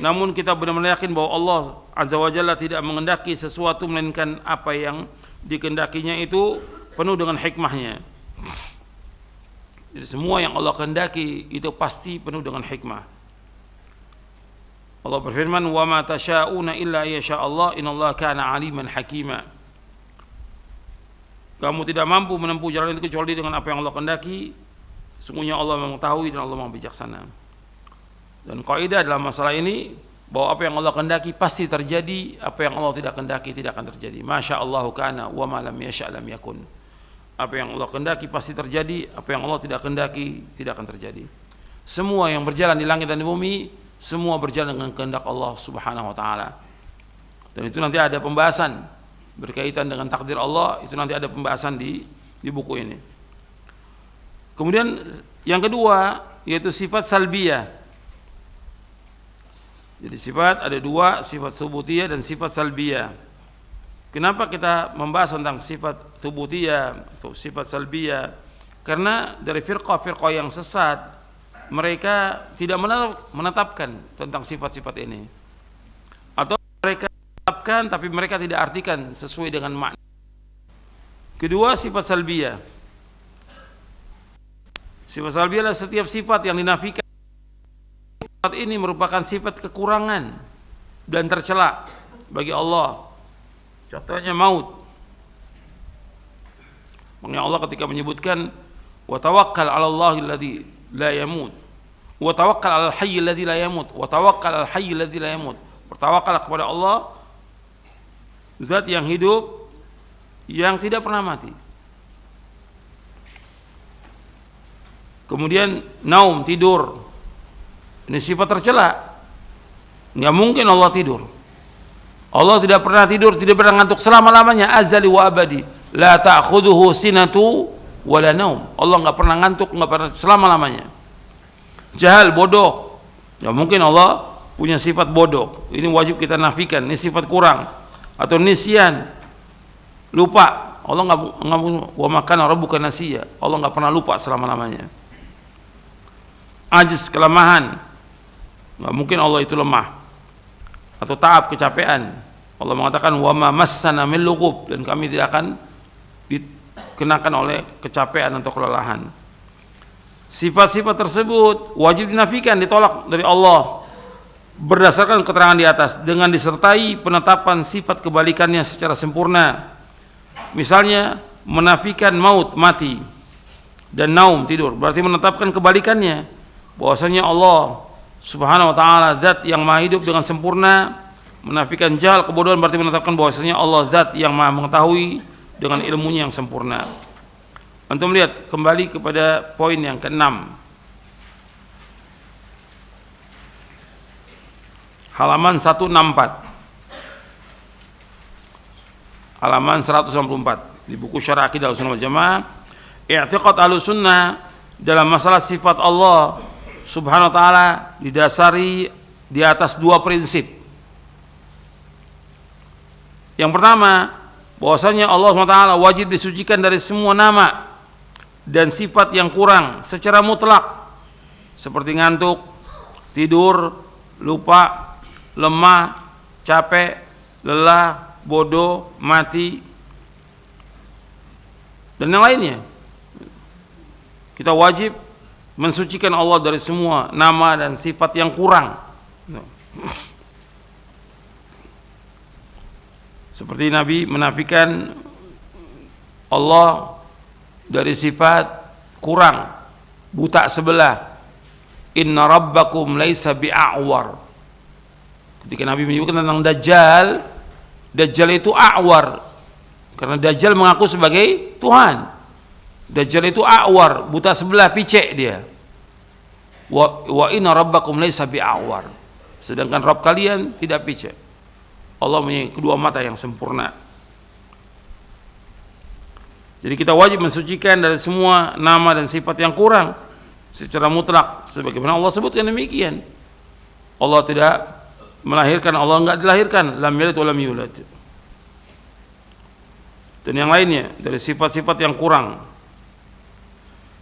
Namun kita benar-benar yakin bahwa Allah Azza wa Jalla tidak menghendaki sesuatu melainkan apa yang dikehendakinya itu penuh dengan hikmahnya. Jadi semua yang Allah kehendaki itu pasti penuh dengan hikmah. Allah berfirman, "Wa ma tasyauna illa yasha Allah, innallaha kana aliman hakima." Kamu tidak mampu menempuh jalan itu kecuali dengan apa yang Allah kehendaki. Sesungguhnya Allah mengetahui dan Allah Maha bijaksana. Dan kaidah dalam masalah ini bahwa apa yang Allah kehendaki pasti terjadi, apa yang Allah tidak kehendaki tidak akan terjadi. Masya Allah kana wa ma lam yasha' lam yakun. Apa yang Allah kehendaki pasti terjadi, apa yang Allah tidak kehendaki tidak akan terjadi. Semua yang berjalan di langit dan di bumi, semua berjalan dengan kehendak Allah Subhanahu wa taala. Dan itu nanti ada pembahasan berkaitan dengan takdir Allah, itu nanti ada pembahasan di buku ini. Kemudian yang kedua yaitu sifat salbiyah. Jadi sifat ada dua, sifat subutiyah dan sifat salbiyah. Kenapa kita membahas tentang sifat subutiyah atau sifat salbiyah? Karena dari firqah-firqah yang sesat, mereka tidak menetapkan tentang sifat-sifat ini. Atau mereka menetapkan tapi mereka tidak artikan sesuai dengan makna. Kedua, sifat salbiyah. Sifat salbiyah adalah setiap sifat yang dinafikan. Sifat ini merupakan sifat kekurangan dan tercela bagi Allah. Contohnya maut. Makanya Allah ketika menyebutkan wa tawakkal 'ala Allahi alladzi la yamut. Wa tawakkal 'alal hayy alladzi la yamut. Wa tawakkal 'alal hayy alladzi la yamut. Bertawakal kepada Allah, zat yang hidup yang tidak pernah mati. Kemudian naum, tidur. Ini sifat tercela. Enggak mungkin Allah tidur. Allah tidak pernah tidur, tidak pernah ngantuk selama-lamanya, azali wa abadi. La ta'khudhuhu sinatu wa la naum. Allah enggak pernah ngantuk, enggak pernah selama-lamanya. Jahal, bodoh. Enggak mungkin Allah punya sifat bodoh. Ini wajib kita nafikan, ini sifat kurang. Atau nisyan, lupa. Allah enggak wa makana rabbuka nasiya. Allah enggak pernah lupa selama-lamanya. Ajiz, kelemahan, nggak mungkin Allah itu lemah. Atau ta'ab, kecapean. Allah mengatakan wa ma massana min lughub, dan kami tidak akan dikenakan oleh kecapean atau kelelahan. Sifat-sifat tersebut wajib dinafikan, ditolak dari Allah berdasarkan keterangan di atas dengan disertai penetapan sifat kebalikannya secara sempurna. Misalnya menafikan maut, mati, dan naum, tidur, berarti menetapkan kebalikannya, bahwasanya Allah Subhanahu wa taala zat yang maha hidup dengan sempurna. Menafikan jahal, kebodohan, berarti menetapkan bahwasanya Allah zat yang maha mengetahui dengan ilmunya yang sempurna. Antum lihat kembali kepada poin yang ke-6, halaman 164, halaman 194 di buku Syarah Aqidah Ahlussunnah wal Jamaah. I'tiqad Ahlussunnah dalam masalah sifat Allah Subhanahu wa taala didasari di atas dua prinsip. Yang pertama, bahwasanya Allah Subhanahu wa taala wajib disucikan dari semua nama dan sifat yang kurang secara mutlak, seperti ngantuk, tidur, lupa, lemah, capek, lelah, bodoh, mati, dan yang lainnya. Kita wajib mensucikan Allah dari semua nama dan sifat yang kurang. Seperti Nabi menafikan Allah dari sifat kurang, buta sebelah. Inna rabbakum laisa bi'a'war. Ketika Nabi menyebutkan tentang Dajjal, Dajjal itu a'war, karena Dajjal mengaku sebagai Tuhan. Dajjal itu a'war, buta sebelah, picek dia. Wa inna rabbakum laisa bi'a'war. Sedangkan Rabb kalian tidak picek. Allah punya kedua mata yang sempurna. Jadi kita wajib mensucikan dari semua nama dan sifat yang kurang secara mutlak, sebagaimana Allah sebutkan demikian. Allah tidak melahirkan, Allah enggak dilahirkan, lam yalid wa lam yulad. Dan yang lainnya dari sifat-sifat yang kurang.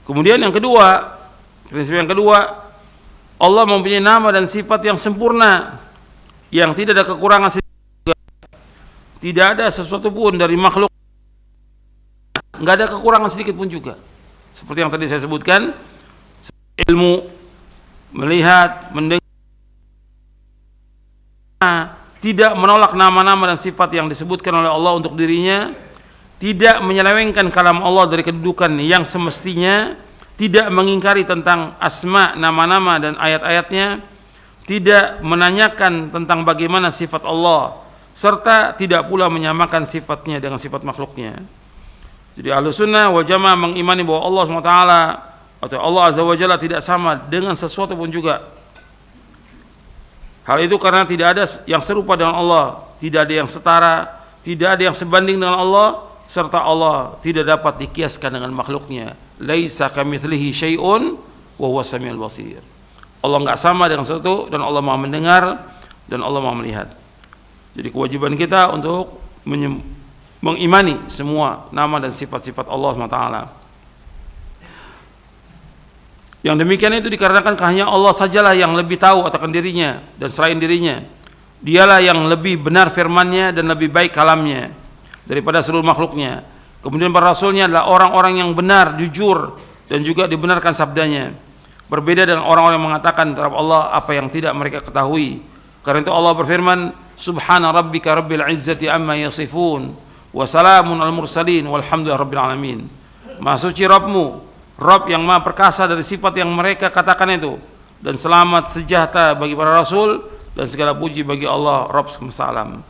Kemudian yang kedua, prinsip yang kedua, Allah mempunyai nama dan sifat yang sempurna, yang tidak ada kekurangan sedikit. Tidak ada sesuatu pun dari makhluk, nggak ada kekurangan sedikit pun juga. Seperti yang tadi saya sebutkan, ilmu, melihat, mendengar, tidak menolak nama-nama dan sifat yang disebutkan oleh Allah untuk dirinya, tidak menyelewengkan kalam Allah dari kedudukan yang semestinya, tidak mengingkari tentang asma, nama-nama dan ayat-ayatnya, tidak menanyakan tentang bagaimana sifat Allah, serta tidak pula menyamakan sifatnya dengan sifat makhluknya. Jadi Ahlussunnah wal Jamaah mengimani bahwa Allah SWT atau Allah Azza wa Jalla tidak sama dengan sesuatu pun juga. Hal itu karena tidak ada yang serupa dengan Allah, tidak ada yang setara, tidak ada yang sebanding dengan Allah, serta Allah tidak dapat dikiaskan dengan makhluknya. Laisa kamitslihi syai'un wa huwas samiul basir. Allah enggak sama dengan sesuatu, dan Allah Maha mendengar dan Allah Maha melihat. Jadi kewajiban kita untuk mengimani semua nama dan sifat-sifat Allah SWT. Yang demikian itu dikarenakan hanya Allah sajalah yang lebih tahu akan dirinya dan selain dirinya. Dialah yang lebih benar firman-Nya dan lebih baik kalamnya daripada seluruh makhluknya. Kemudian para rasulnya adalah orang-orang yang benar, jujur, dan juga dibenarkan sabdanya. Berbeda dengan orang-orang yang mengatakan terhadap Allah apa yang tidak mereka ketahui. Karena itu Allah berfirman, Subhana rabbika rabbil izzati amma yasifun, wa salamun al mursalin, walhamdulillahi rabbil alamin. Maha suci Rabbmu, Rabb yang maha perkasa dari sifat yang mereka katakan itu, dan selamat sejahtera bagi para rasul, dan segala puji bagi Allah Rabb semesta alam.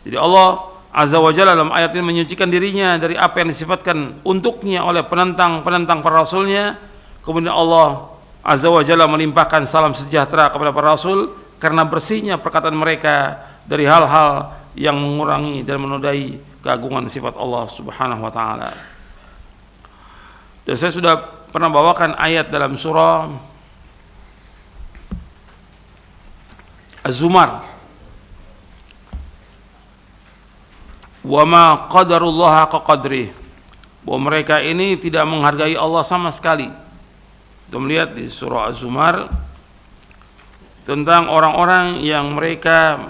Jadi Allah Azza wa Jalla dalam ayat ini menyucikan dirinya dari apa yang disifatkan untuknya oleh penentang-penentang para rasulnya. Kemudian Allah Azza wa Jalla melimpahkan salam sejahtera kepada para rasul karena bersihnya perkataan mereka dari hal-hal yang mengurangi dan menodai keagungan sifat Allah Subhanahu wa taala. Dan saya sudah pernah bawakan ayat dalam surah Az-Zumar, wa ma qadarullah haqqa qadrih, bahwa mereka ini tidak menghargai Allah sama sekali. Kita melihat di surah Az-Zumar tentang orang-orang yang mereka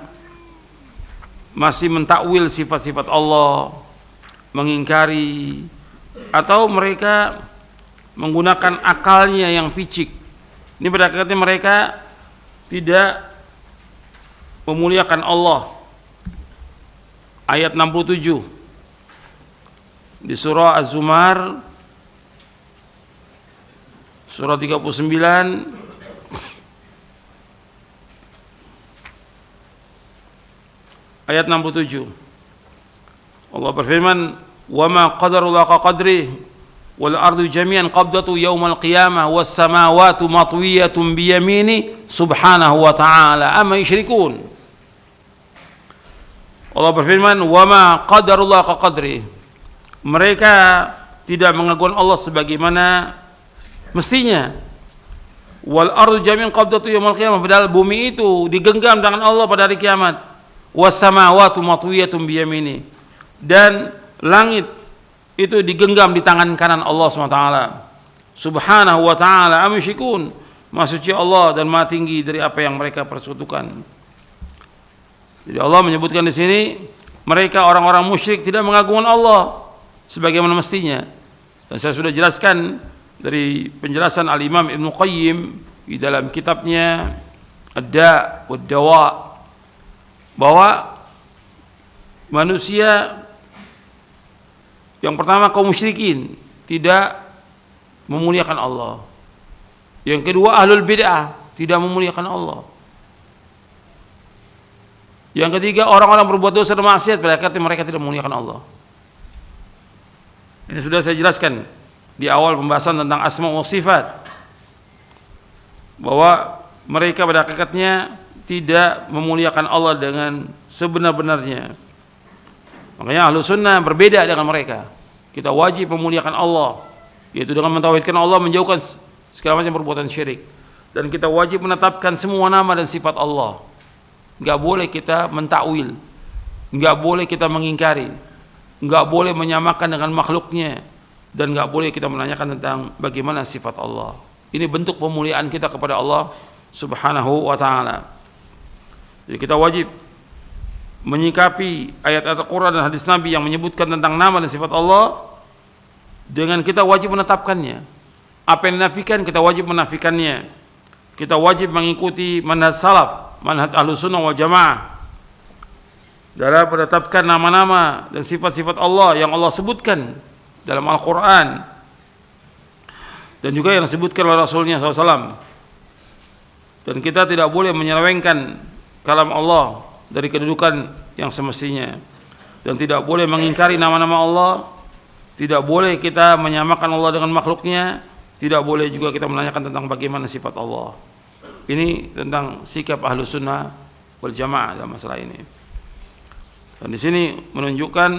masih mentakwil sifat-sifat Allah, mengingkari, atau mereka menggunakan akalnya yang picik. Ini pada akhirnya mereka tidak memuliakan Allah. Ayat 67 di surah Az-Zumar, surah 39 ayat 67. Allah berfirman, wa ma qadarullah haqqa qadrih wal ardu jami'an qabdatu yaumal qiyamah was samawati matwiyatun bi yamini subhanahu wa ta'ala amma yusyrikun. Allah berfirman, wa ma qadarullah haqqa qadrih, mereka tidak mengagungkan Allah sebagaimana mestinya. Wal ardu jami'an qabdatu yaumal qiyamah, padahal bumi itu digenggam tangan Allah pada hari kiamat. Was samawati matwiyatun bi yamini, dan langit itu digenggam di tangan kanan Allah SWT. Subhanahu wa ta'ala amma yusyrikun, maha suci Allah dan maha tinggi dari apa yang mereka persekutukan. Jadi Allah menyebutkan di sini mereka orang-orang musyrik tidak mengagungkan Allah sebagaimana mestinya. Dan saya sudah jelaskan dari penjelasan Al-Imam Ibn Qayyim di dalam kitabnya Ad-Da' wad-Dawa, bahwa manusia yang pertama kaum musyrikin tidak memuliakan Allah. Yang kedua ahlul bid'ah tidak memuliakan Allah. Yang ketiga orang-orang berbuat dosa dan maksiat, berarti mereka tidak memuliakan Allah. Ini sudah saya jelaskan di awal pembahasan tentang asma wa sifat, bahwa mereka pada hakikatnya tidak memuliakan Allah dengan sebenar-benarnya. Makanya Ahlussunnah berbeda dengan mereka. Kita wajib memuliakan Allah, yaitu dengan mentauhidkan Allah, menjauhkan segala macam perbuatan syirik. Dan kita wajib menetapkan semua nama dan sifat Allah. Enggak boleh kita mentakwil, enggak boleh kita mengingkari, enggak boleh menyamakan dengan makhluknya, dan enggak boleh kita menanyakan tentang bagaimana sifat Allah. Ini bentuk pemuliaan kita kepada Allah Subhanahu wa ta'ala. Jadi kita wajib menyikapi ayat-ayat Al-Quran dan hadis Nabi yang menyebutkan tentang nama dan sifat Allah, dengan kita wajib menetapkannya. Apa yang dinafikan kita wajib menafikannya. Kita wajib mengikuti manhaj salaf, manhaj Ahlussunnah wal Jamaah dalam menetapkan nama-nama dan sifat-sifat Allah yang Allah sebutkan dalam Al-Quran, dan juga yang disebutkan oleh Rasulnya SAW. Dan kita tidak boleh menyelewengkan kalam Allah dari kedudukan yang semestinya, dan tidak boleh mengingkari nama-nama Allah, tidak boleh kita menyamakan Allah dengan makhluknya, tidak boleh juga kita menanyakan tentang bagaimana sifat Allah. Ini tentang sikap ahlu sunnah wal jamaah dalam masalah ini. Dan di sini menunjukkan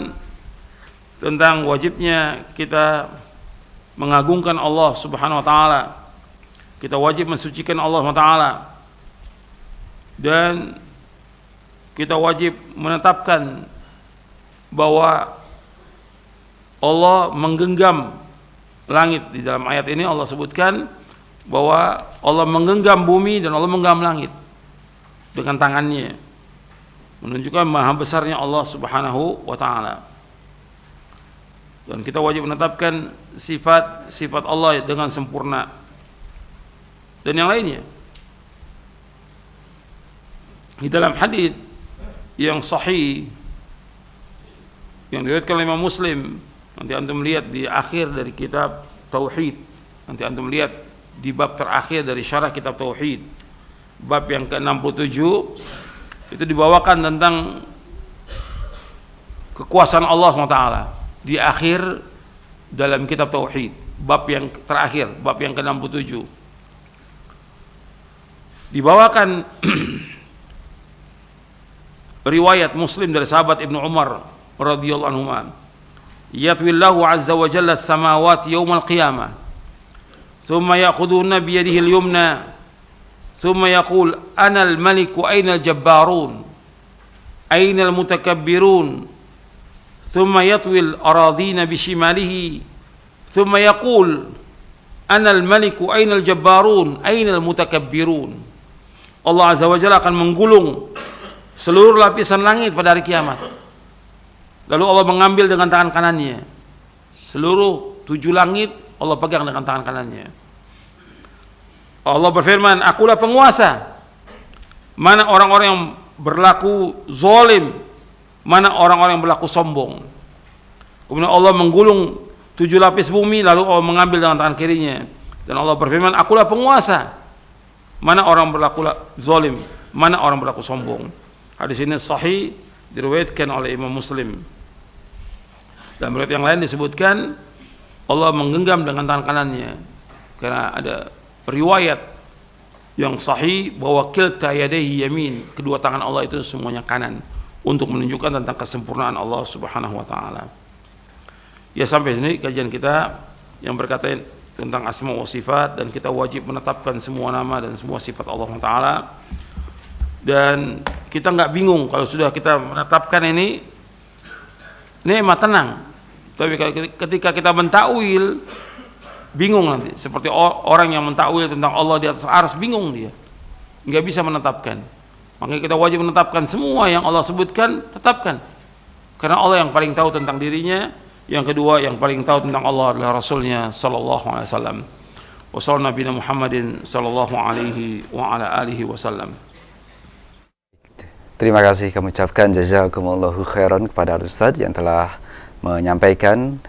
tentang wajibnya kita mengagungkan Allah Subhanahu wa taala. Kita wajib mensucikan Allah Subhanahu wa taala. Dan kita wajib menetapkan bahwa Allah menggenggam langit. Di dalam ayat ini Allah sebutkan bahwa Allah menggenggam bumi dan Allah menggenggam langit dengan tangannya, menunjukkan maha besarnya Allah Subhanahu wa taala. Dan kita wajib menetapkan sifat-sifat Allah dengan sempurna dan yang lainnya. Di dalam hadis yang sahih yang diriwayatkan oleh Imam Muslim, nanti antum lihat di akhir dari kitab Tauhid, nanti antum lihat di bab terakhir dari syarah kitab Tauhid, bab yang ke-67, itu dibawakan tentang kekuasaan Allah SWT di akhir dalam kitab Tauhid, bab yang terakhir, bab yang ke-67 dibawakan riwayat Muslim dari sahabat Ibnu Umar radhiyallahu anhu, yatwillahu azza wa jalla as-samawati yawmal qiyamah thumma ya'khudhuna bi yadihi al-yumna thumma yaqul ana al-maliku ayna al-jabbarun ayna al-mutakabbirun thumma yatwil aradina bi shimalihi thumma yaqul ana al-maliku ayna al-jabbarun ayna al-mutakabbirun. Allah azza wa jalla akan menggulung seluruh lapisan langit pada hari kiamat. Lalu Allah mengambil dengan tangan kanannya. Seluruh 7 langit Allah pegang dengan tangan kanannya. Allah berfirman, akulah penguasa. Mana orang-orang yang berlaku zalim, mana orang-orang yang berlaku sombong. Kemudian Allah menggulung 7 lapis bumi, lalu Allah mengambil dengan tangan kirinya. Dan Allah berfirman, akulah penguasa. Mana orang berlaku zalim, mana orang berlaku sombong. Hadis ini sahih, diriwayatkan oleh Imam Muslim. Dan riwayat yang lain disebutkan Allah menggenggam dengan tangan kanannya, karena ada riwayat yang sahih bahwa kilta yadayhi yamin, kedua tangan Allah itu semuanya kanan, untuk menunjukkan tentang kesempurnaan Allah Subhanahu wa taala. Ya, sampai sini kajian kita yang berkaitan tentang asma wa sifat, dan kita wajib menetapkan semua nama dan semua sifat Allah taala. Dan kita nggak bingung kalau sudah kita menetapkan ini nikmat, tenang. Tapi ketika kita mentakwil, bingung nanti. Seperti orang yang mentakwil tentang Allah di atas arsy, bingung dia, nggak bisa menetapkan. Makanya kita wajib menetapkan semua yang Allah sebutkan, tetapkan, karena Allah yang paling tahu tentang dirinya. Yang kedua, yang paling tahu tentang Allah adalah Rasulnya sallallahu alaihi wasallam. Wa sallallahu nabiyana Muhammadin sallallahu alaihi wa ala alihi wasallam. Terima kasih kami ucapkan jazakumullahu khairan kepada Ustaz yang telah menyampaikan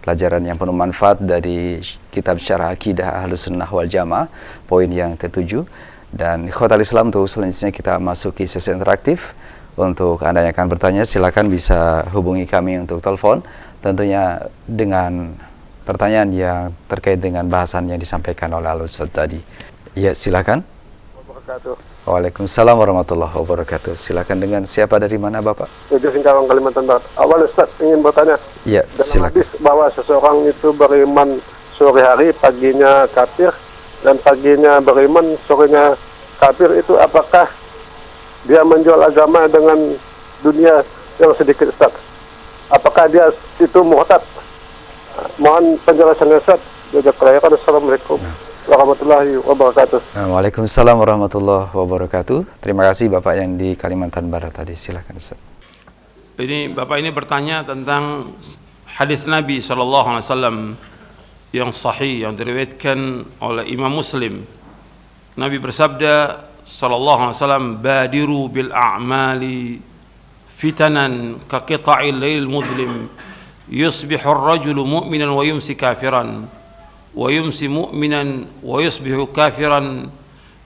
pelajaran yang penuh manfaat dari kitab Syarah Aqidah Ahlussunnah wal Jamaah, poin yang ke-7. Dan ikhwatal Islam, untuk selanjutnya kita masuki sesi interaktif. Untuk Anda yang akan bertanya, silakan bisa hubungi kami untuk telepon, tentunya dengan pertanyaan yang terkait dengan bahasan yang disampaikan oleh Al-Ustaz tadi. Ya, silakan. Waalaikumsalam warahmatullahi wabarakatuh. Silakan, dengan siapa, dari mana Bapak? Dari Singkawang, Kalimantan Barat. Awal Ustaz ingin bertanya. Ya, silakan. Hadis bahwa seseorang itu beriman sore hari, paginya kafir, dan paginya beriman, sorenya kafir, itu apakah dia menjual agama dengan dunia yang sedikit, Ustaz? Apakah dia itu murtad? Mohon penjelasannya, Ustaz. Jazakallahu. Assalamualaikum warahmatullahi wabarakatuh. Waalaikumsalam warahmatullahi wabarakatuh. Terima kasih Bapak yang di Kalimantan Barat tadi. Silakan Ustaz. Ini Bapak ini bertanya tentang hadis Nabi SAW yang sahih, yang diriwayatkan oleh Imam Muslim. Nabi bersabda SAW, badiru bil a'mali fitanan ka qita'il lail mudlim yusbihu ar-rajulu mu'minan wa yumsi kafiran wa yumsi mu'minan wa yusbihu kafiran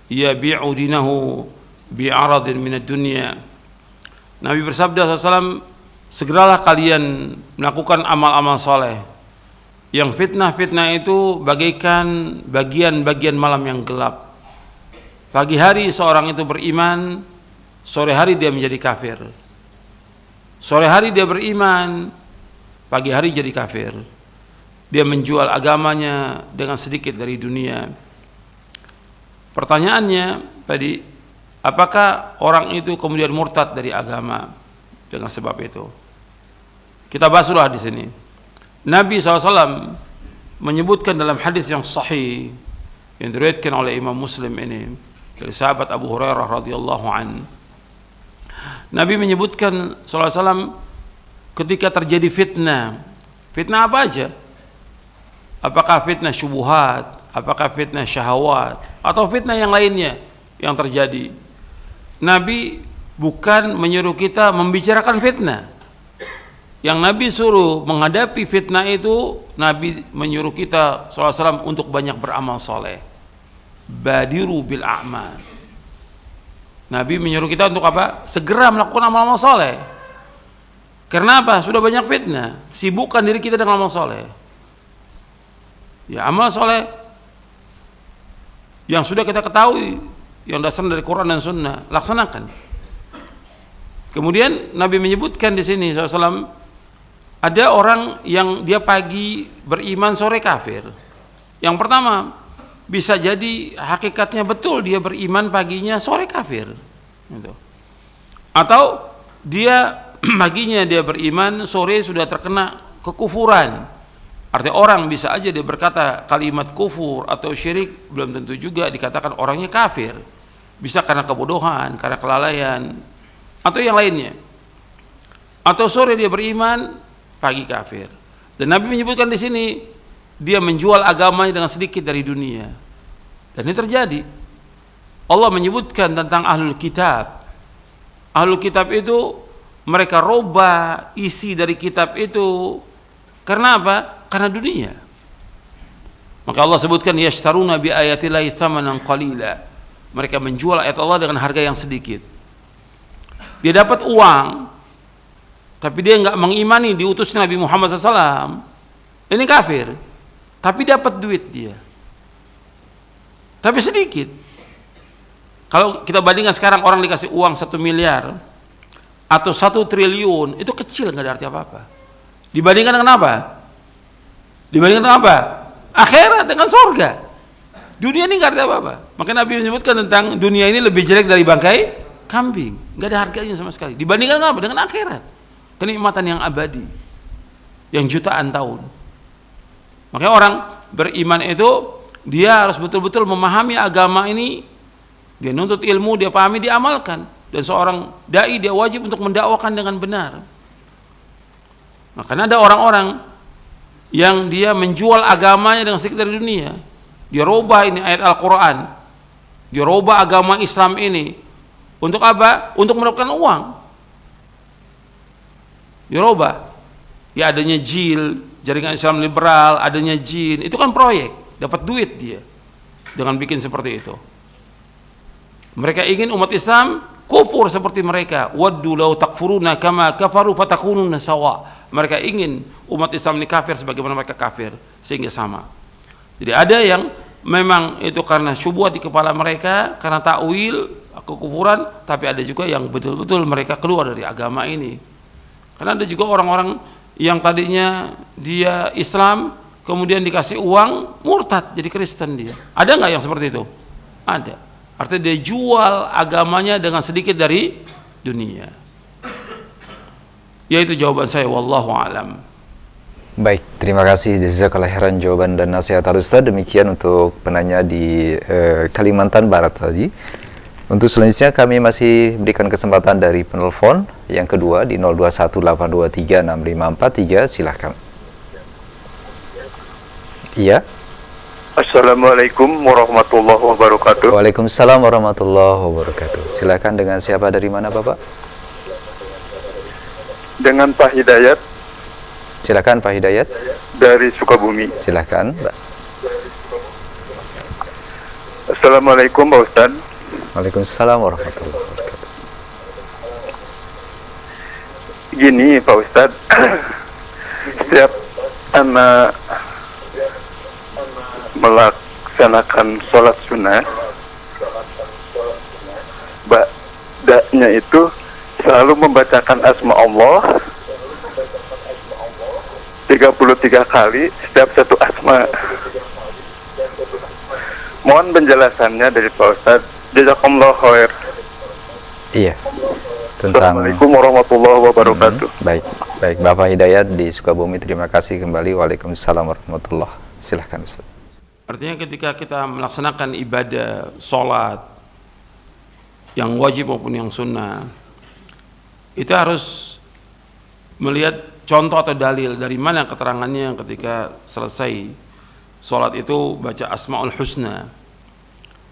yabi'u dinahu bi'aradin minad dunya. Nabi bersabda SAW, segeralah kalian melakukan amal-amal soleh. Yang fitnah-fitnah itu bagaikan bagian-bagian malam yang gelap. Pagi hari seorang itu beriman, sore hari dia menjadi kafir. Sore hari dia beriman, pagi hari jadi kafir. Dia menjual agamanya dengan sedikit dari dunia. Pertanyaannya tadi, apakah orang itu kemudian murtad dari agama dengan sebab itu? Kita bahas dulu di sini. Nabi SAW menyebutkan dalam hadis yang sahih yang diriwayatkan oleh Imam Muslim ini dari sahabat Abu Hurairah radhiyallahu an. Nabi menyebutkan SAW ketika terjadi fitnah. Fitnah apa aja? Apakah fitnah syubuhat, apakah fitnah syahwat, atau fitnah yang lainnya yang terjadi? Nabi bukan menyuruh kita membicarakan fitnah. Yang Nabi suruh menghadapi fitnah itu, Nabi menyuruh kita SAW untuk banyak beramal soleh. Badiru bil a'mal. Nabi menyuruh kita untuk apa? Segera melakukan amal-amal soleh. Karena apa? Sudah banyak fitnah. Sibukkan diri kita dengan amal soleh. Ya, amal soleh yang sudah kita ketahui, yang dasar dari Quran dan Sunnah, laksanakan. Kemudian Nabi menyebutkan di sini SAW, ada orang yang dia pagi beriman, sore kafir. Yang pertama, bisa jadi hakikatnya betul dia beriman paginya, sore kafir. Gitu. Atau dia paginya dia beriman, sore sudah terkena kekufuran. Artinya orang bisa aja dia berkata kalimat kufur atau syirik, belum tentu juga dikatakan orangnya kafir. Bisa karena kebodohan, karena kelalaian, atau yang lainnya. Atau sore dia beriman, pagi kafir. Dan Nabi menyebutkan di sini, dia menjual agamanya dengan sedikit dari dunia. Dan ini terjadi. Allah menyebutkan tentang ahlul kitab. Ahlul kitab itu mereka robah isi dari kitab itu. Karena apa? Karena dunia. Maka Allah sebutkan yashtaruna bi ayatillahi thamanan qalila. Mereka menjual ayat Allah dengan harga yang sedikit. Dia dapat uang, tapi dia enggak mengimani diutusnya Nabi Muhammad SAW. Ini kafir. Tapi dapat duit dia. Tapi sedikit. Kalau kita bandingkan sekarang orang dikasih uang 1 miliar atau 1 triliun, itu kecil, nggak ada arti apa-apa. Dibandingkan dengan apa? Dibandingkan dengan apa? Akhirat dengan surga. Dunia ini nggak ada apa-apa. Maka Nabi menyebutkan tentang dunia ini lebih jelek dari bangkai kambing. Nggak ada harganya sama sekali. Dibandingkan dengan apa? Dengan akhirat. Kenikmatan yang abadi, yang jutaan tahun. Makanya orang beriman itu dia harus betul-betul memahami agama ini. Dia nuntut ilmu, dia pahami, dia amalkan. Dan seorang dai dia wajib untuk mendakwakan dengan benar. Makanya ada orang-orang yang dia menjual agamanya dengan sedikit dari dunia. Dia robah ini ayat Al-Quran, dia robah agama Islam ini. Untuk apa? Untuk mendapatkan uang. Dia robah. Ya adanya jil, jaringan Islam liberal, adanya jin, itu kan proyek, dapat duit dia dengan bikin seperti itu. Mereka ingin umat Islam kufur seperti mereka. Waddu law takfuruna kama kafaru fatakununa sawa. Mereka ingin umat Islam ini kafir sebagaimana mereka kafir, sehingga sama. Jadi ada yang memang itu karena syubhat di kepala mereka, karena takwil, kekufuran, tapi ada juga yang betul-betul mereka keluar dari agama ini. Karena ada juga orang-orang yang tadinya dia Islam, kemudian dikasih uang, murtad jadi Kristen dia. Ada nggak yang seperti itu? Ada. Artinya dia jual agamanya dengan sedikit dari dunia. Yaitu jawaban saya, wallahu alam. Baik, terima kasih jazakallahu khairan jawaban dan nasihat Al-Ustaz. Demikian untuk penanya di Kalimantan Barat tadi. Untuk selanjutnya kami masih berikan kesempatan dari penelpon yang kedua di 0218236543. Silahkan. Iya. Assalamualaikum warahmatullahi wabarakatuh. Waalaikumsalam warahmatullahi wabarakatuh. Silakan, dengan siapa, dari mana Bapak? Dengan Pak Hidayat. Silakan Pak Hidayat. Dari Sukabumi. Silakan Mbak. Assalamualaikum Pak Ustadz. Waalaikumsalam warahmatullahi wabarakatuh. Gini Pak Ustadz, setiap anak melaksanakan sholat sunnah, ba'danya itu selalu membacakan asma Allah 33 kali setiap satu asma. Mohon penjelasannya dari Pak Ustadz. Jazakumullah khair. Iya. Tentang Assalamualaikum warahmatullahi wabarakatuh. Baik, baik Bapak Hidayat di Sukabumi, terima kasih kembali. Waalaikumsalam warahmatullahi. Silahkan Ustaz. Artinya ketika kita melaksanakan ibadah, sholat, yang wajib maupun yang sunnah, itu harus melihat contoh atau dalil dari mana keterangannya ketika selesai sholat itu baca Asmaul Husna.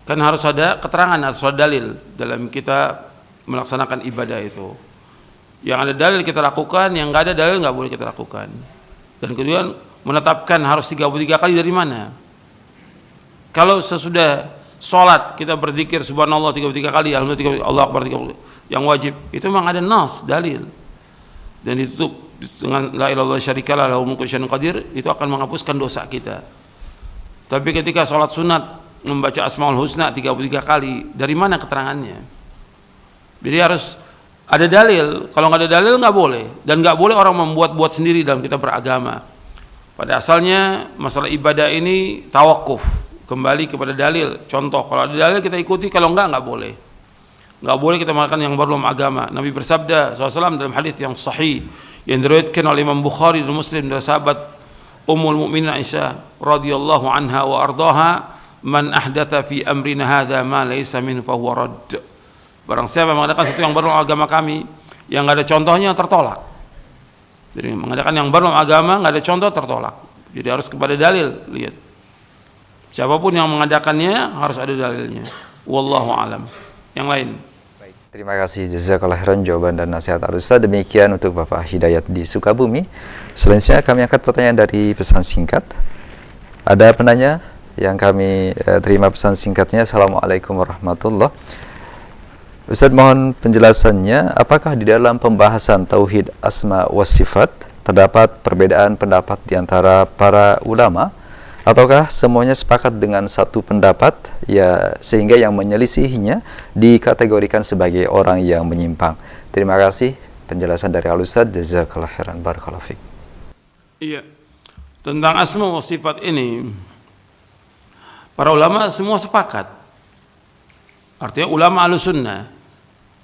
Kan harus ada keterangan, harus ada dalil dalam kita melaksanakan ibadah itu. Yang ada dalil kita lakukan, yang nggak ada dalil nggak boleh kita lakukan. Dan kemudian menetapkan harus 33 kali dari mana. Kalau sesudah sholat kita berzikir subhanallah 33 kali, alhamdulillah 33 Allah akbar 33, yang wajib itu memang ada nas, dalil. Dan ditutup dengan la ilaha illallah syarikalah lahul mulku wa syai'un qadir, itu akan menghapuskan dosa kita. Tapi ketika sholat sunat membaca Asmaul Husna 33 kali, dari mana keterangannya? Jadi harus ada dalil. Kalau nggak ada dalil nggak boleh, dan nggak boleh orang membuat-buat sendiri dalam kita beragama. Pada asalnya masalah ibadah ini tawakuf, kembali kepada dalil. Contoh, kalau ada dalil kita ikuti, kalau nggak boleh. Nggak boleh kita melakukan yang baru dalam agama. Nabi bersabda SAW dalam hadis yang sahih yang diriwayatkan oleh Imam Bukhari dan Muslim dari sahabat Ummul Mukminin Aisyah radhiyallahu anha wa ardaha, man ahdatha fi amrina hadza ma laysa min fa huwa radd. Barang siapa yang mengadakan sesuatu yang baru dalam agama kami yang nggak ada contohnya, tertolak. Jadi mengadakan yang baru dalam agama nggak ada contoh, tertolak. Jadi harus kepada dalil. Lihat, siapapun yang mengadakannya harus ada dalilnya. Wallahu alam. Yang lain. Terima kasih jazakallahu khairan jawaban dan nasihat Al-Ustaz. Demikian untuk Bapak Hidayat di Sukabumi. Selanjutnya kami angkat pertanyaan dari pesan singkat. Ada penanya yang kami terima pesan singkatnya. Assalamualaikum warahmatullahi. Ustaz, mohon penjelasannya, apakah di dalam pembahasan tauhid asma wa sifat terdapat perbedaan pendapat di antara para ulama, ataukah semuanya sepakat dengan satu pendapat ya sehingga yang menyelisihinya dikategorikan sebagai orang yang menyimpang? Terima kasih penjelasan dari Al-Ustaz. Jazakallahu khairan, barakallahu fiik. Iya. Tentang asma wa sifat ini para ulama semua sepakat. Artinya ulama Ahlussunnah,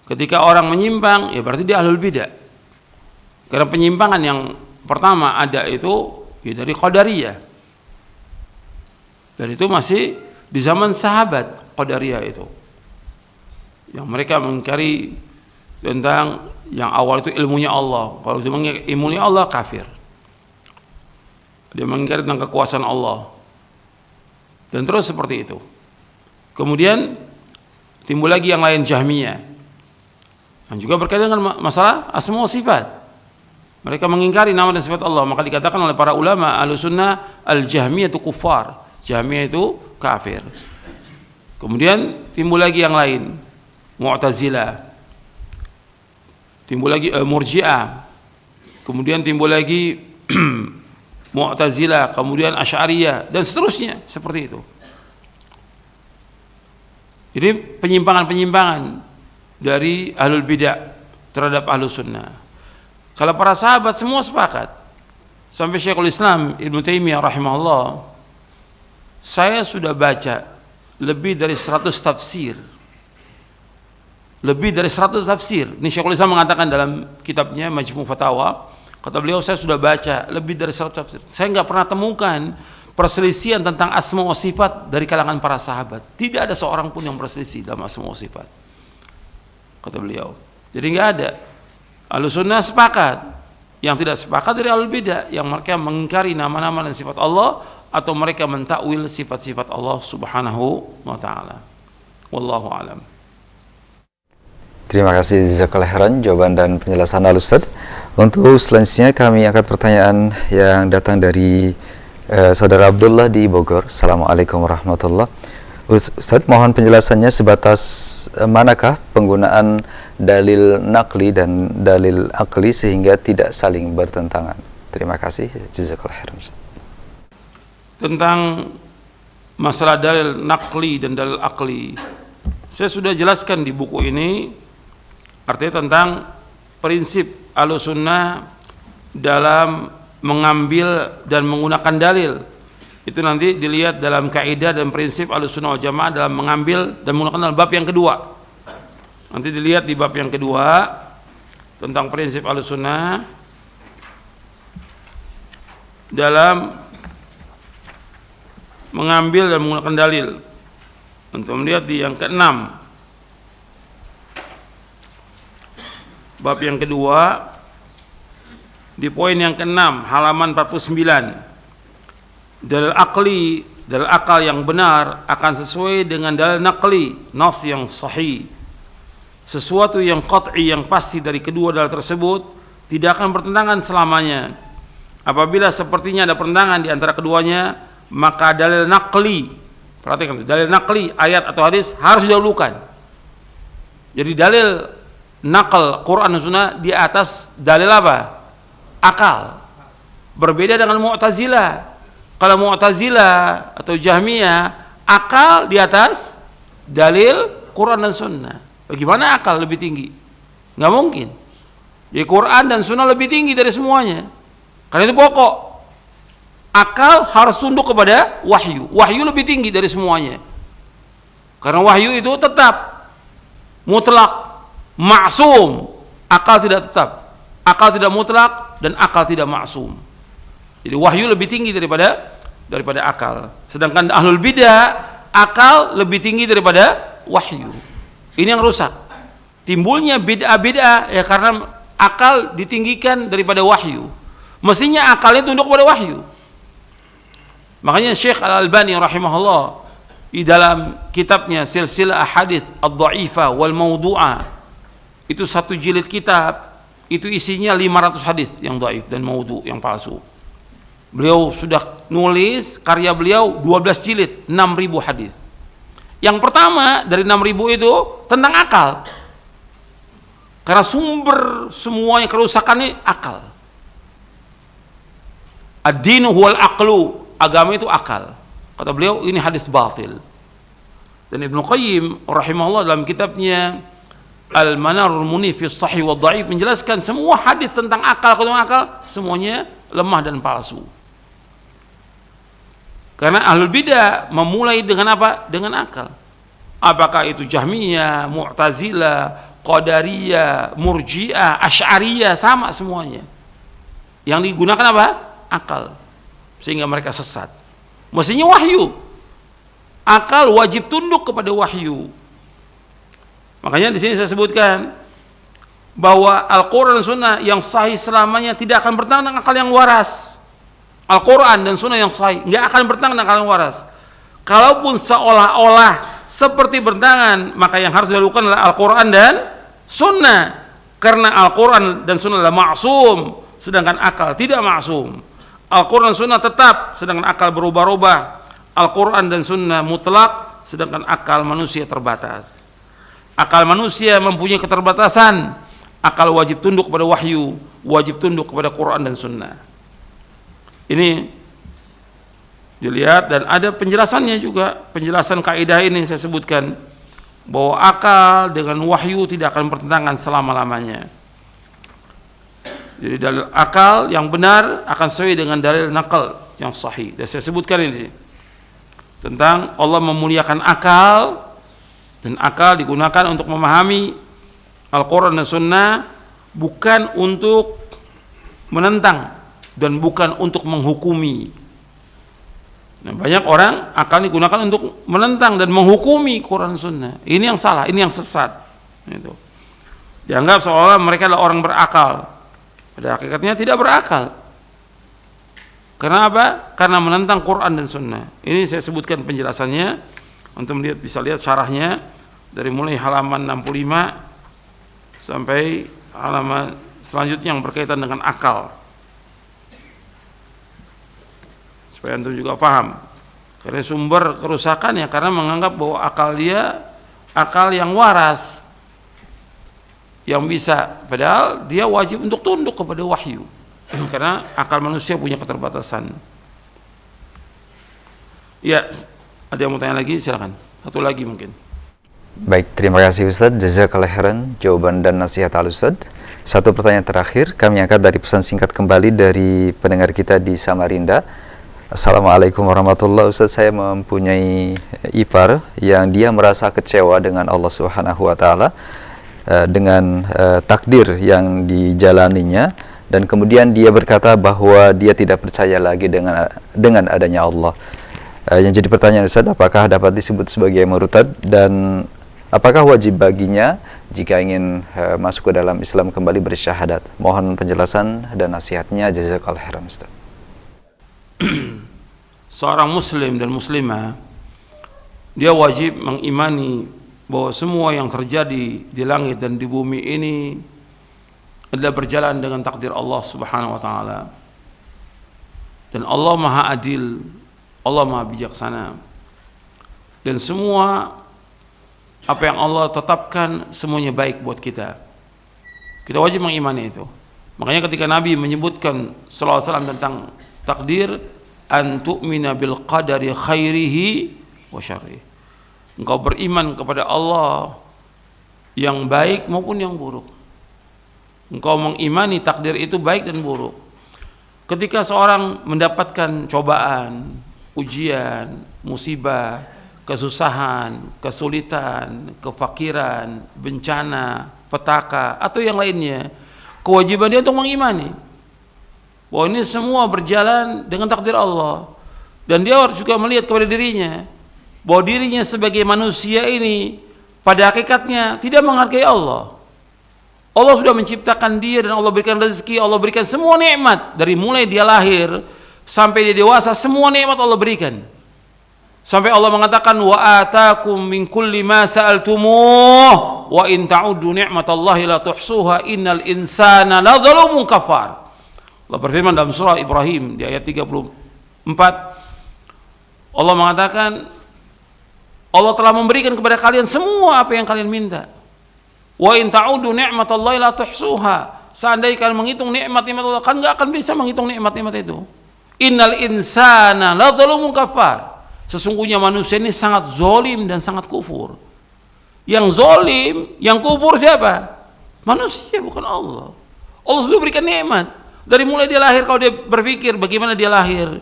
ketika orang menyimpang ya berarti dia ahlul bidah. Karena penyimpangan yang pertama ada itu ya dari Qadariyah. Dan itu masih di zaman sahabat Qadariyah itu. Yang mereka mengingkari tentang yang awal itu ilmunya Allah. Kalau dia mengingkari ilmunya Allah, kafir. Dia mengingkari tentang kekuasaan Allah. Dan terus seperti itu. Kemudian timbul lagi yang lain, Jahmiyah. Yang juga berkaitan dengan masalah asma wa sifat. Mereka mengingkari nama dan sifat Allah. Maka dikatakan oleh para ulama Ahlussunnah, al-Jahmiyah itu kufar. Jahmiyah itu kafir. Kemudian timbul lagi yang lain, Mu'tazilah. Timbul lagi Murji'ah. Kemudian timbul lagi Mu'tazilah, kemudian Asy'ariyah dan seterusnya seperti itu. Jadi penyimpangan-penyimpangan dari ahlul bidah terhadap ahlus sunnah. Kalau para sahabat semua sepakat, sampai Syekhul Islam Ibnu Taimiyah rahimahullah, saya sudah baca lebih dari 100 tafsir. Lebih dari 100 tafsir. Ini Syekhul Islam mengatakan dalam kitabnya Majmu' Fatawa, kata beliau, saya sudah baca lebih dari 100 tafsir. Saya nggak pernah temukan perselisihan tentang asma wa sifat dari kalangan para sahabat. Tidak ada seorang pun yang berselisih dalam asma wa sifat, kata beliau. Jadi nggak ada. Ahlussunnah sepakat. Yang tidak sepakat dari ahlul bidah, yang mereka mengingkari nama-nama dan sifat Allah, atau mereka mentakwil sifat-sifat Allah subhanahu wa ta'ala. Wallahu alam. Terima kasih jazakallahu khairan jawaban dan penjelasan Al-Ustaz. Untuk selanjutnya kami angkat pertanyaan yang datang dari Saudara Abdullah di Bogor. Assalamualaikum warahmatullahi. Ustadz, mohon penjelasannya sebatas manakah penggunaan dalil naqli dan dalil akli sehingga tidak saling bertentangan. Terima kasih. Jazakallahu khairan. Tentang masalah dalil naqli dan dalil akli, saya sudah jelaskan di buku ini, artinya tentang prinsip Ahlussunnah dalam mengambil dan menggunakan dalil. Itu nanti dilihat dalam kaidah dan prinsip Ahlussunnah wal Jamaah dalam mengambil dan menggunakan dalam bab yang kedua. Nanti dilihat di bab yang kedua tentang prinsip Ahlussunnah dalam mengambil dan menggunakan dalil. Untuk melihat di yang ke-6, bab yang kedua, di poin yang ke-6 halaman 49. Dalil akli, dalil akal yang benar akan sesuai dengan dalil naqli, nas yang sahih. Sesuatu yang qat'i, yang pasti dari kedua dalil tersebut tidak akan bertentangan selamanya. Apabila sepertinya ada pertentangan di antara keduanya, maka dalil naqli, perhatikan, dalil naqli, ayat atau hadis harus didahulukan. Jadi dalil naql Quran dan Sunnah di atas dalil apa? Akal. Berbeda dengan Mu'tazilah. Kalau Mu'tazilah atau Jahmiyah, akal di atas dalil Quran dan Sunnah. Bagaimana akal lebih tinggi? Nggak mungkin. Jadi Quran dan Sunnah lebih tinggi dari semuanya. Karena itu pokok. Akal harus tunduk kepada wahyu. Wahyu lebih tinggi dari semuanya. Karena wahyu itu tetap, mutlak, maksum. Akal tidak tetap. Akal tidak mutlak dan akal tidak maksum. Jadi wahyu lebih tinggi daripada akal. Sedangkan ahlul bidah, akal lebih tinggi daripada wahyu. Ini yang rusak. Timbulnya bid'ah-bid'ah ya karena akal ditinggikan daripada wahyu. Mestinya akalnya tunduk kepada wahyu. Makanya Syekh Al-Albani rahimahullah di dalam kitabnya Silsilah Ahadits Ad-Dha'ifah wal Mawdu'ah, itu satu jilid kitab, itu isinya 500 hadis yang dhaif dan maudhu, yang palsu. Beliau sudah nulis karya beliau 12 jilid, 6.000 hadis. Yang pertama dari 6.000 itu tentang akal. Karena sumber semuanya kerusakannya akal. Ad-dinu huwal aqlu, agama itu akal. Kata beliau ini hadis batil. Dan Ibnu Qayyim rahimahullah dalam kitabnya Al-Manarul Munif fi Shahih wa Dhaif menjelaskan semua hadis tentang akal, semuanya lemah dan palsu. Karena ahlul bidah memulai dengan apa? Dengan akal. Apakah itu Jahmiyah, Mu'tazilah, Qadariyah, Murji'ah, Asy'ariyah, sama semuanya. Yang digunakan apa? Akal. Sehingga mereka sesat. Mestinya wahyu. Akal wajib tunduk kepada wahyu. Makanya di sini saya sebutkan bahwa Al-Quran dan Sunnah yang sahih selamanya tidak akan bertentangan dengan akal yang waras. Al-Quran dan Sunnah yang sahih nggak akan bertentangan dengan akal yang waras. Kalaupun seolah-olah seperti bertentangan, maka yang harus dilakukan adalah Al-Quran dan Sunnah. Karena Al-Quran dan Sunnah adalah maksum, sedangkan akal tidak maksum. Al-Quran dan Sunnah tetap, sedangkan akal berubah-ubah. Al-Quran dan Sunnah mutlak, sedangkan akal manusia terbatas. Akal manusia mempunyai keterbatasan. Akal wajib tunduk kepada wahyu, wajib tunduk kepada Quran dan Sunnah. Ini dilihat dan ada penjelasannya juga. Penjelasan kaidah ini saya sebutkan bahwa akal dengan wahyu tidak akan bertentangan selama-lamanya. Jadi dalil akal yang benar akan sesuai dengan dalil naql yang sahih. Dan saya sebutkan ini tentang Allah memuliakan akal, dan akal digunakan untuk memahami Al-Quran dan Sunnah, bukan untuk menentang dan bukan untuk menghukumi. Nah, banyak orang akal digunakan untuk menentang dan menghukumi Quran dan Sunnah. Ini yang salah, ini yang sesat. Itu dianggap seolah mereka adalah orang berakal. Pada hakikatnya tidak berakal. Karena apa? Karena menentang Quran dan Sunnah. Ini saya sebutkan penjelasannya. Untuk melihat, bisa lihat syarahnya dari mulai halaman 65 sampai halaman selanjutnya yang berkaitan dengan akal, supaya antum juga paham. Karena sumber kerusakan ya karena menganggap bahwa akal dia akal yang waras, yang bisa, padahal dia wajib untuk tunduk kepada wahyu karena akal manusia punya keterbatasan. Ya, ada yang mau tanya lagi? Silakan. Satu lagi mungkin. Baik, terima kasih Ustadz. Jazakallahu khairan jawaban dan nasihat Al-Ustadz. Satu pertanyaan terakhir kami angkat dari pesan singkat kembali dari pendengar kita di Samarinda. Assalamualaikum warahmatullahi wabarakatuh. Ustadz, saya mempunyai ipar yang dia merasa kecewa dengan Allah Subhanahu wa taala dengan takdir yang dijalaninya, dan kemudian dia berkata bahwa dia tidak percaya lagi dengan adanya Allah. Yang jadi pertanyaan Ustaz, apakah dapat disebut sebagai murtad dan apakah wajib baginya jika ingin masuk ke dalam Islam kembali bersyahadat? Mohon penjelasan dan nasihatnya, jazakallahu khairan Ustaz. Seorang muslim dan muslimah dia wajib mengimani bahwa semua yang terjadi di langit dan di bumi ini adalah berjalan dengan takdir Allah Subhanahu wa taala. Dan Allah Maha Adil, Allah Maha Bijaksana. Dan semua apa yang Allah tetapkan semuanya baik buat kita. Kita wajib mengimani itu. Makanya ketika Nabi menyebutkan sallallahu alaihi wasallam tentang takdir, an tu'mina bil qadari khairihi wa syarrihi. Engkau beriman kepada Allah yang baik maupun yang buruk. Engkau mengimani takdir itu baik dan buruk. Ketika seorang mendapatkan cobaan, ujian, musibah, kesusahan, kesulitan, kefakiran, bencana, petaka atau yang lainnya, kewajiban dia untuk mengimani bahwa ini semua berjalan dengan takdir Allah, dan dia harus juga melihat kepada dirinya bahwa dirinya sebagai manusia ini pada hakikatnya tidak menghargai Allah. Allah sudah menciptakan dia dan Allah berikan rezeki, Allah berikan semua nikmat dari mulai dia lahir sampai dia dewasa, semua nikmat Allah berikan. Sampai Allah mengatakan wa atakum min kulli ma sa'altumuh wa in ta'uddu ni'matallahi la tuhsuha innal insana la zalumun kafar. Allah berfirman dalam surah Ibrahim di ayat 34, Allah mengatakan Allah telah memberikan kepada kalian semua apa yang kalian minta. Wa in ta'uddu ni'matallahi la tuhsuha. Seandainya kalian menghitung nikmat-nikmat Allah, kan enggak akan bisa menghitung nikmat-nikmat itu. Innal insana la zalumun kafar. Sesungguhnya manusia ini sangat zolim dan sangat kufur. Yang zolim, yang kufur siapa? Manusia, bukan Allah. Allah sudah berikan nikmat. Dari mulai dia lahir, kalau dia berpikir bagaimana dia lahir,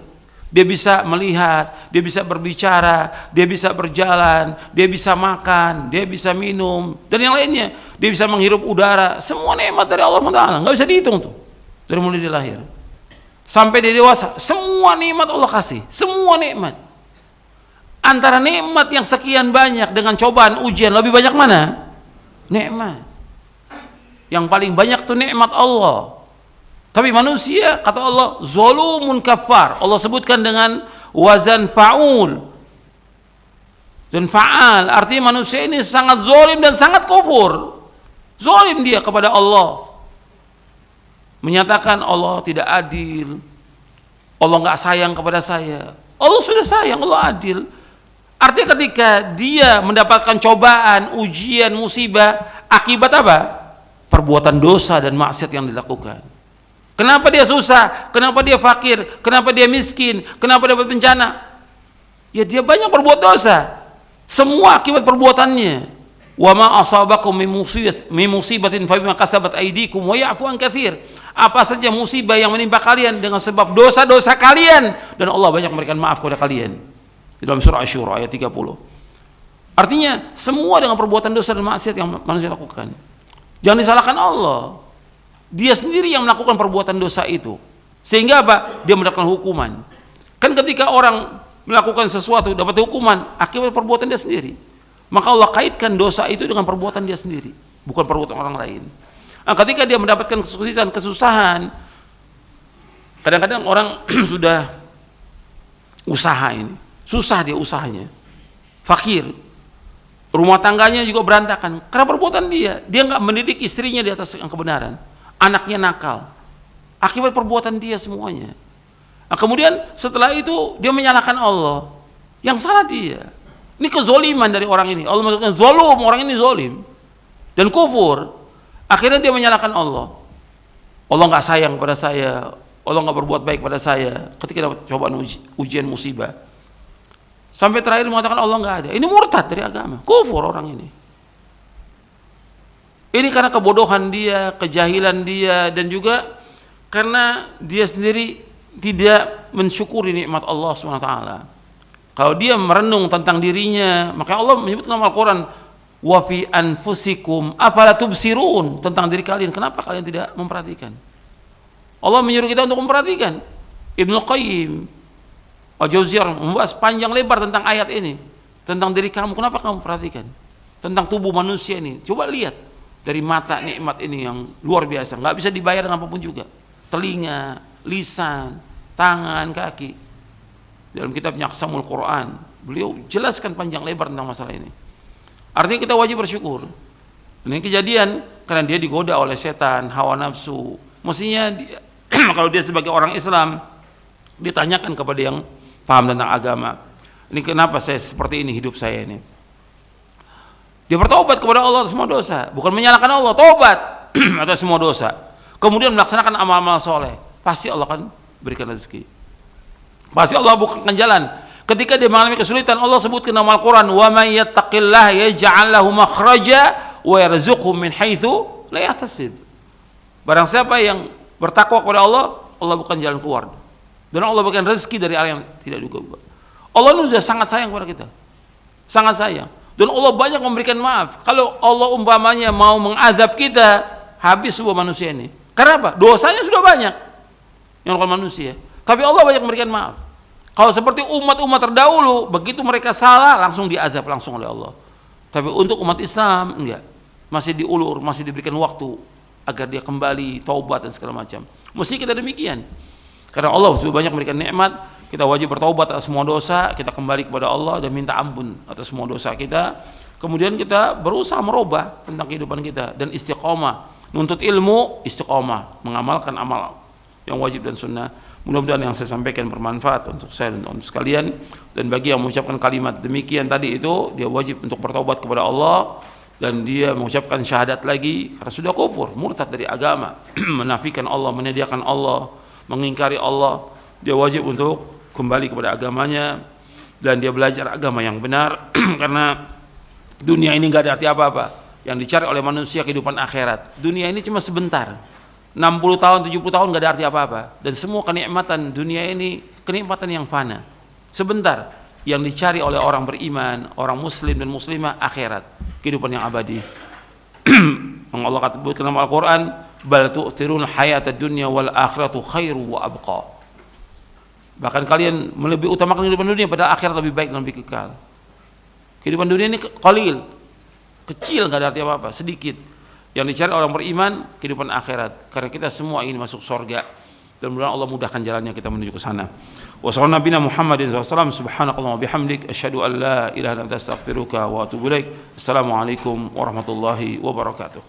dia bisa melihat, dia bisa berbicara, dia bisa berjalan, dia bisa makan, dia bisa minum, dan yang lainnya. Dia bisa menghirup udara. Semua nikmat dari Allah Taala, nggak bisa dihitung tuh. Dari mulai dia lahir sampai dia dewasa, semua nikmat Allah kasih, semua nikmat. Antara nikmat yang sekian banyak dengan cobaan, ujian, lebih banyak mana? Nikmat. Yang paling banyak tuh nikmat Allah. Tapi manusia, kata Allah, zolumun kafar. Allah sebutkan dengan wazan fa'ul dan fa'al. Artinya manusia ini sangat zolim dan sangat kufur. Zolim dia kepada Allah. Menyatakan Allah tidak adil. Allah nggak sayang kepada saya. Allah sudah sayang, Allah adil. Artinya ketika dia mendapatkan cobaan, ujian, musibah, akibat apa? Perbuatan dosa dan maksiat yang dilakukan. Kenapa dia susah? Kenapa dia fakir? Kenapa dia miskin? Kenapa dapat bencana? Ya dia banyak berbuat dosa. Semua akibat perbuatannya. Wa ma asabakum min musibatin fa bima kasabat aydikum wa ya'fu an katsir. Apa saja musibah yang menimpa kalian dengan sebab dosa-dosa kalian, dan Allah banyak memberikan maaf kepada kalian. Di dalam surah Asy-Syura ayat 30. Artinya semua dengan perbuatan dosa dan maksiat yang manusia lakukan. Jangan disalahkan Allah. Dia sendiri yang melakukan perbuatan dosa itu. Sehingga apa? Dia mendapatkan hukuman. Kan ketika orang melakukan sesuatu dapat hukuman akibat perbuatan dia sendiri. Maka Allah kaitkan dosa itu dengan perbuatan dia sendiri, bukan perbuatan orang lain. Nah, ketika dia mendapatkan kesulitan, kesusahan, kadang-kadang orang sudah usaha ini, susah dia usahanya, fakir, rumah tangganya juga berantakan karena perbuatan dia nggak mendidik istrinya di atas yang kebenaran, anaknya nakal, akibat perbuatan dia semuanya. Nah, kemudian setelah itu dia menyalahkan Allah. Yang salah dia. Ini kezoliman dari orang ini. Allah mengatakan zolum, orang ini zolim dan kufur. Akhirnya dia menyalahkan Allah. Allah nggak sayang pada saya, Allah nggak berbuat baik pada saya ketika dapat cobaan ujian musibah. Sampai terakhir mengatakan Allah nggak ada. Ini murtad dari agama, kufur orang ini. Ini karena kebodohan dia, kejahilan dia, dan juga karena dia sendiri tidak mensyukuri nikmat Allah SWT. Kalau dia merenung tentang dirinya, maka Allah menyebut dalam Al-Quran, wa fi anfusikum afala tubsirun, tentang diri kalian, kenapa kalian tidak memperhatikan? Allah menyuruh kita untuk memperhatikan. Ibnu Qayyim Al-Jauziyah membahas panjang lebar tentang ayat ini, tentang diri kamu, kenapa kamu perhatikan? Tentang tubuh manusia ini, coba lihat dari mata nikmat ini yang luar biasa, nggak bisa dibayar dengan apapun juga. Telinga, lisan, tangan, kaki. Dalam kitabnya Aqsamul Quran, beliau jelaskan panjang lebar tentang masalah ini. Artinya kita wajib bersyukur. Ini kejadian karena dia digoda oleh setan, hawa nafsu. Mestinya dia, kalau dia sebagai orang Islam ditanyakan kepada yang paham tentang agama. Ini kenapa saya seperti ini hidup saya ini? Dia bertobat kepada Allah atas semua dosa, bukan menyalahkan Allah, tobat atas semua dosa. Kemudian melaksanakan amal-amal soleh, pasti Allah akan berikan rezeki. Pasti Allah bukakan jalan. Ketika dia mengalami kesulitan, Allah sebutkan dalam Al-Quran, wa may yattaqillaha yaj'al lahu makhraja wa yarzuqhu min haitsu la yahtasib. Barang siapa yang bertakwa kepada Allah, Allah bukan jalan keluar. Dan Allah berikan rezeki dari arah yang tidak duga-duga. Allah itu sudah sangat sayang kepada kita. Sangat sayang. Dan Allah banyak memberikan maaf. Kalau Allah umpamanya mau mengadab kita, habis sebuah manusia ini. Karena apa? Dosanya sudah banyak yang lakukan manusia. Tapi Allah banyak memberikan maaf. Kalau seperti umat-umat terdahulu, begitu mereka salah langsung diazab langsung oleh Allah. Tapi untuk umat Islam enggak. Masih diulur, masih diberikan waktu agar dia kembali taubat dan segala macam. Mesti kita demikian. Karena Allah sudah banyak memberikan nikmat, kita wajib bertaubat atas semua dosa, kita kembali kepada Allah dan minta ampun atas semua dosa kita. Kemudian kita berusaha merubah tentang kehidupan kita dan istiqomah, nuntut ilmu, istiqomah, mengamalkan amal yang wajib dan sunnah. Mudah-mudahan yang saya sampaikan bermanfaat untuk saya dan untuk sekalian. Dan bagi yang mengucapkan kalimat demikian tadi itu, dia wajib untuk bertaubat kepada Allah dan dia mengucapkan syahadat lagi karena sudah kufur, murtad dari agama, menafikan Allah, menyediakan Allah, mengingkari Allah. Dia wajib untuk kembali kepada agamanya dan dia belajar agama yang benar karena dunia ini nggak ada arti apa-apa. Yang dicari oleh manusia kehidupan akhirat. Dunia ini cuma sebentar. 60 tahun, 70 tahun nggak ada arti apa-apa. Dan semua kenikmatan dunia ini kenikmatan yang fana. Sebentar. Yang dicari oleh orang beriman, orang muslim dan muslimah, akhirat, kehidupan yang abadi. Yang Allah katakan dalam Al-Quran, bal tu'thirun hayatad dunya wal akhiratu khairu wa abqa. Bahkan kalian lebih utamakan kehidupan dunia pada akhirat lebih baik dan lebih kekal. Kehidupan dunia ini qalil, kecil, nggak ada arti apa-apa, sedikit. Yang dicari orang beriman kehidupan akhirat, karena kita semua ingin masuk surga dan mudah-mudahan Allah mudahkan jalannya kita menuju ke sana. Wa sallallahu nabiyana Muhammadin sallallahu subhanakallah wa bihamdik asyhadu an la ilaha illa anta astaghfiruka wa atubu ilaik. Assalamualaikum warahmatullahi wabarakatuh.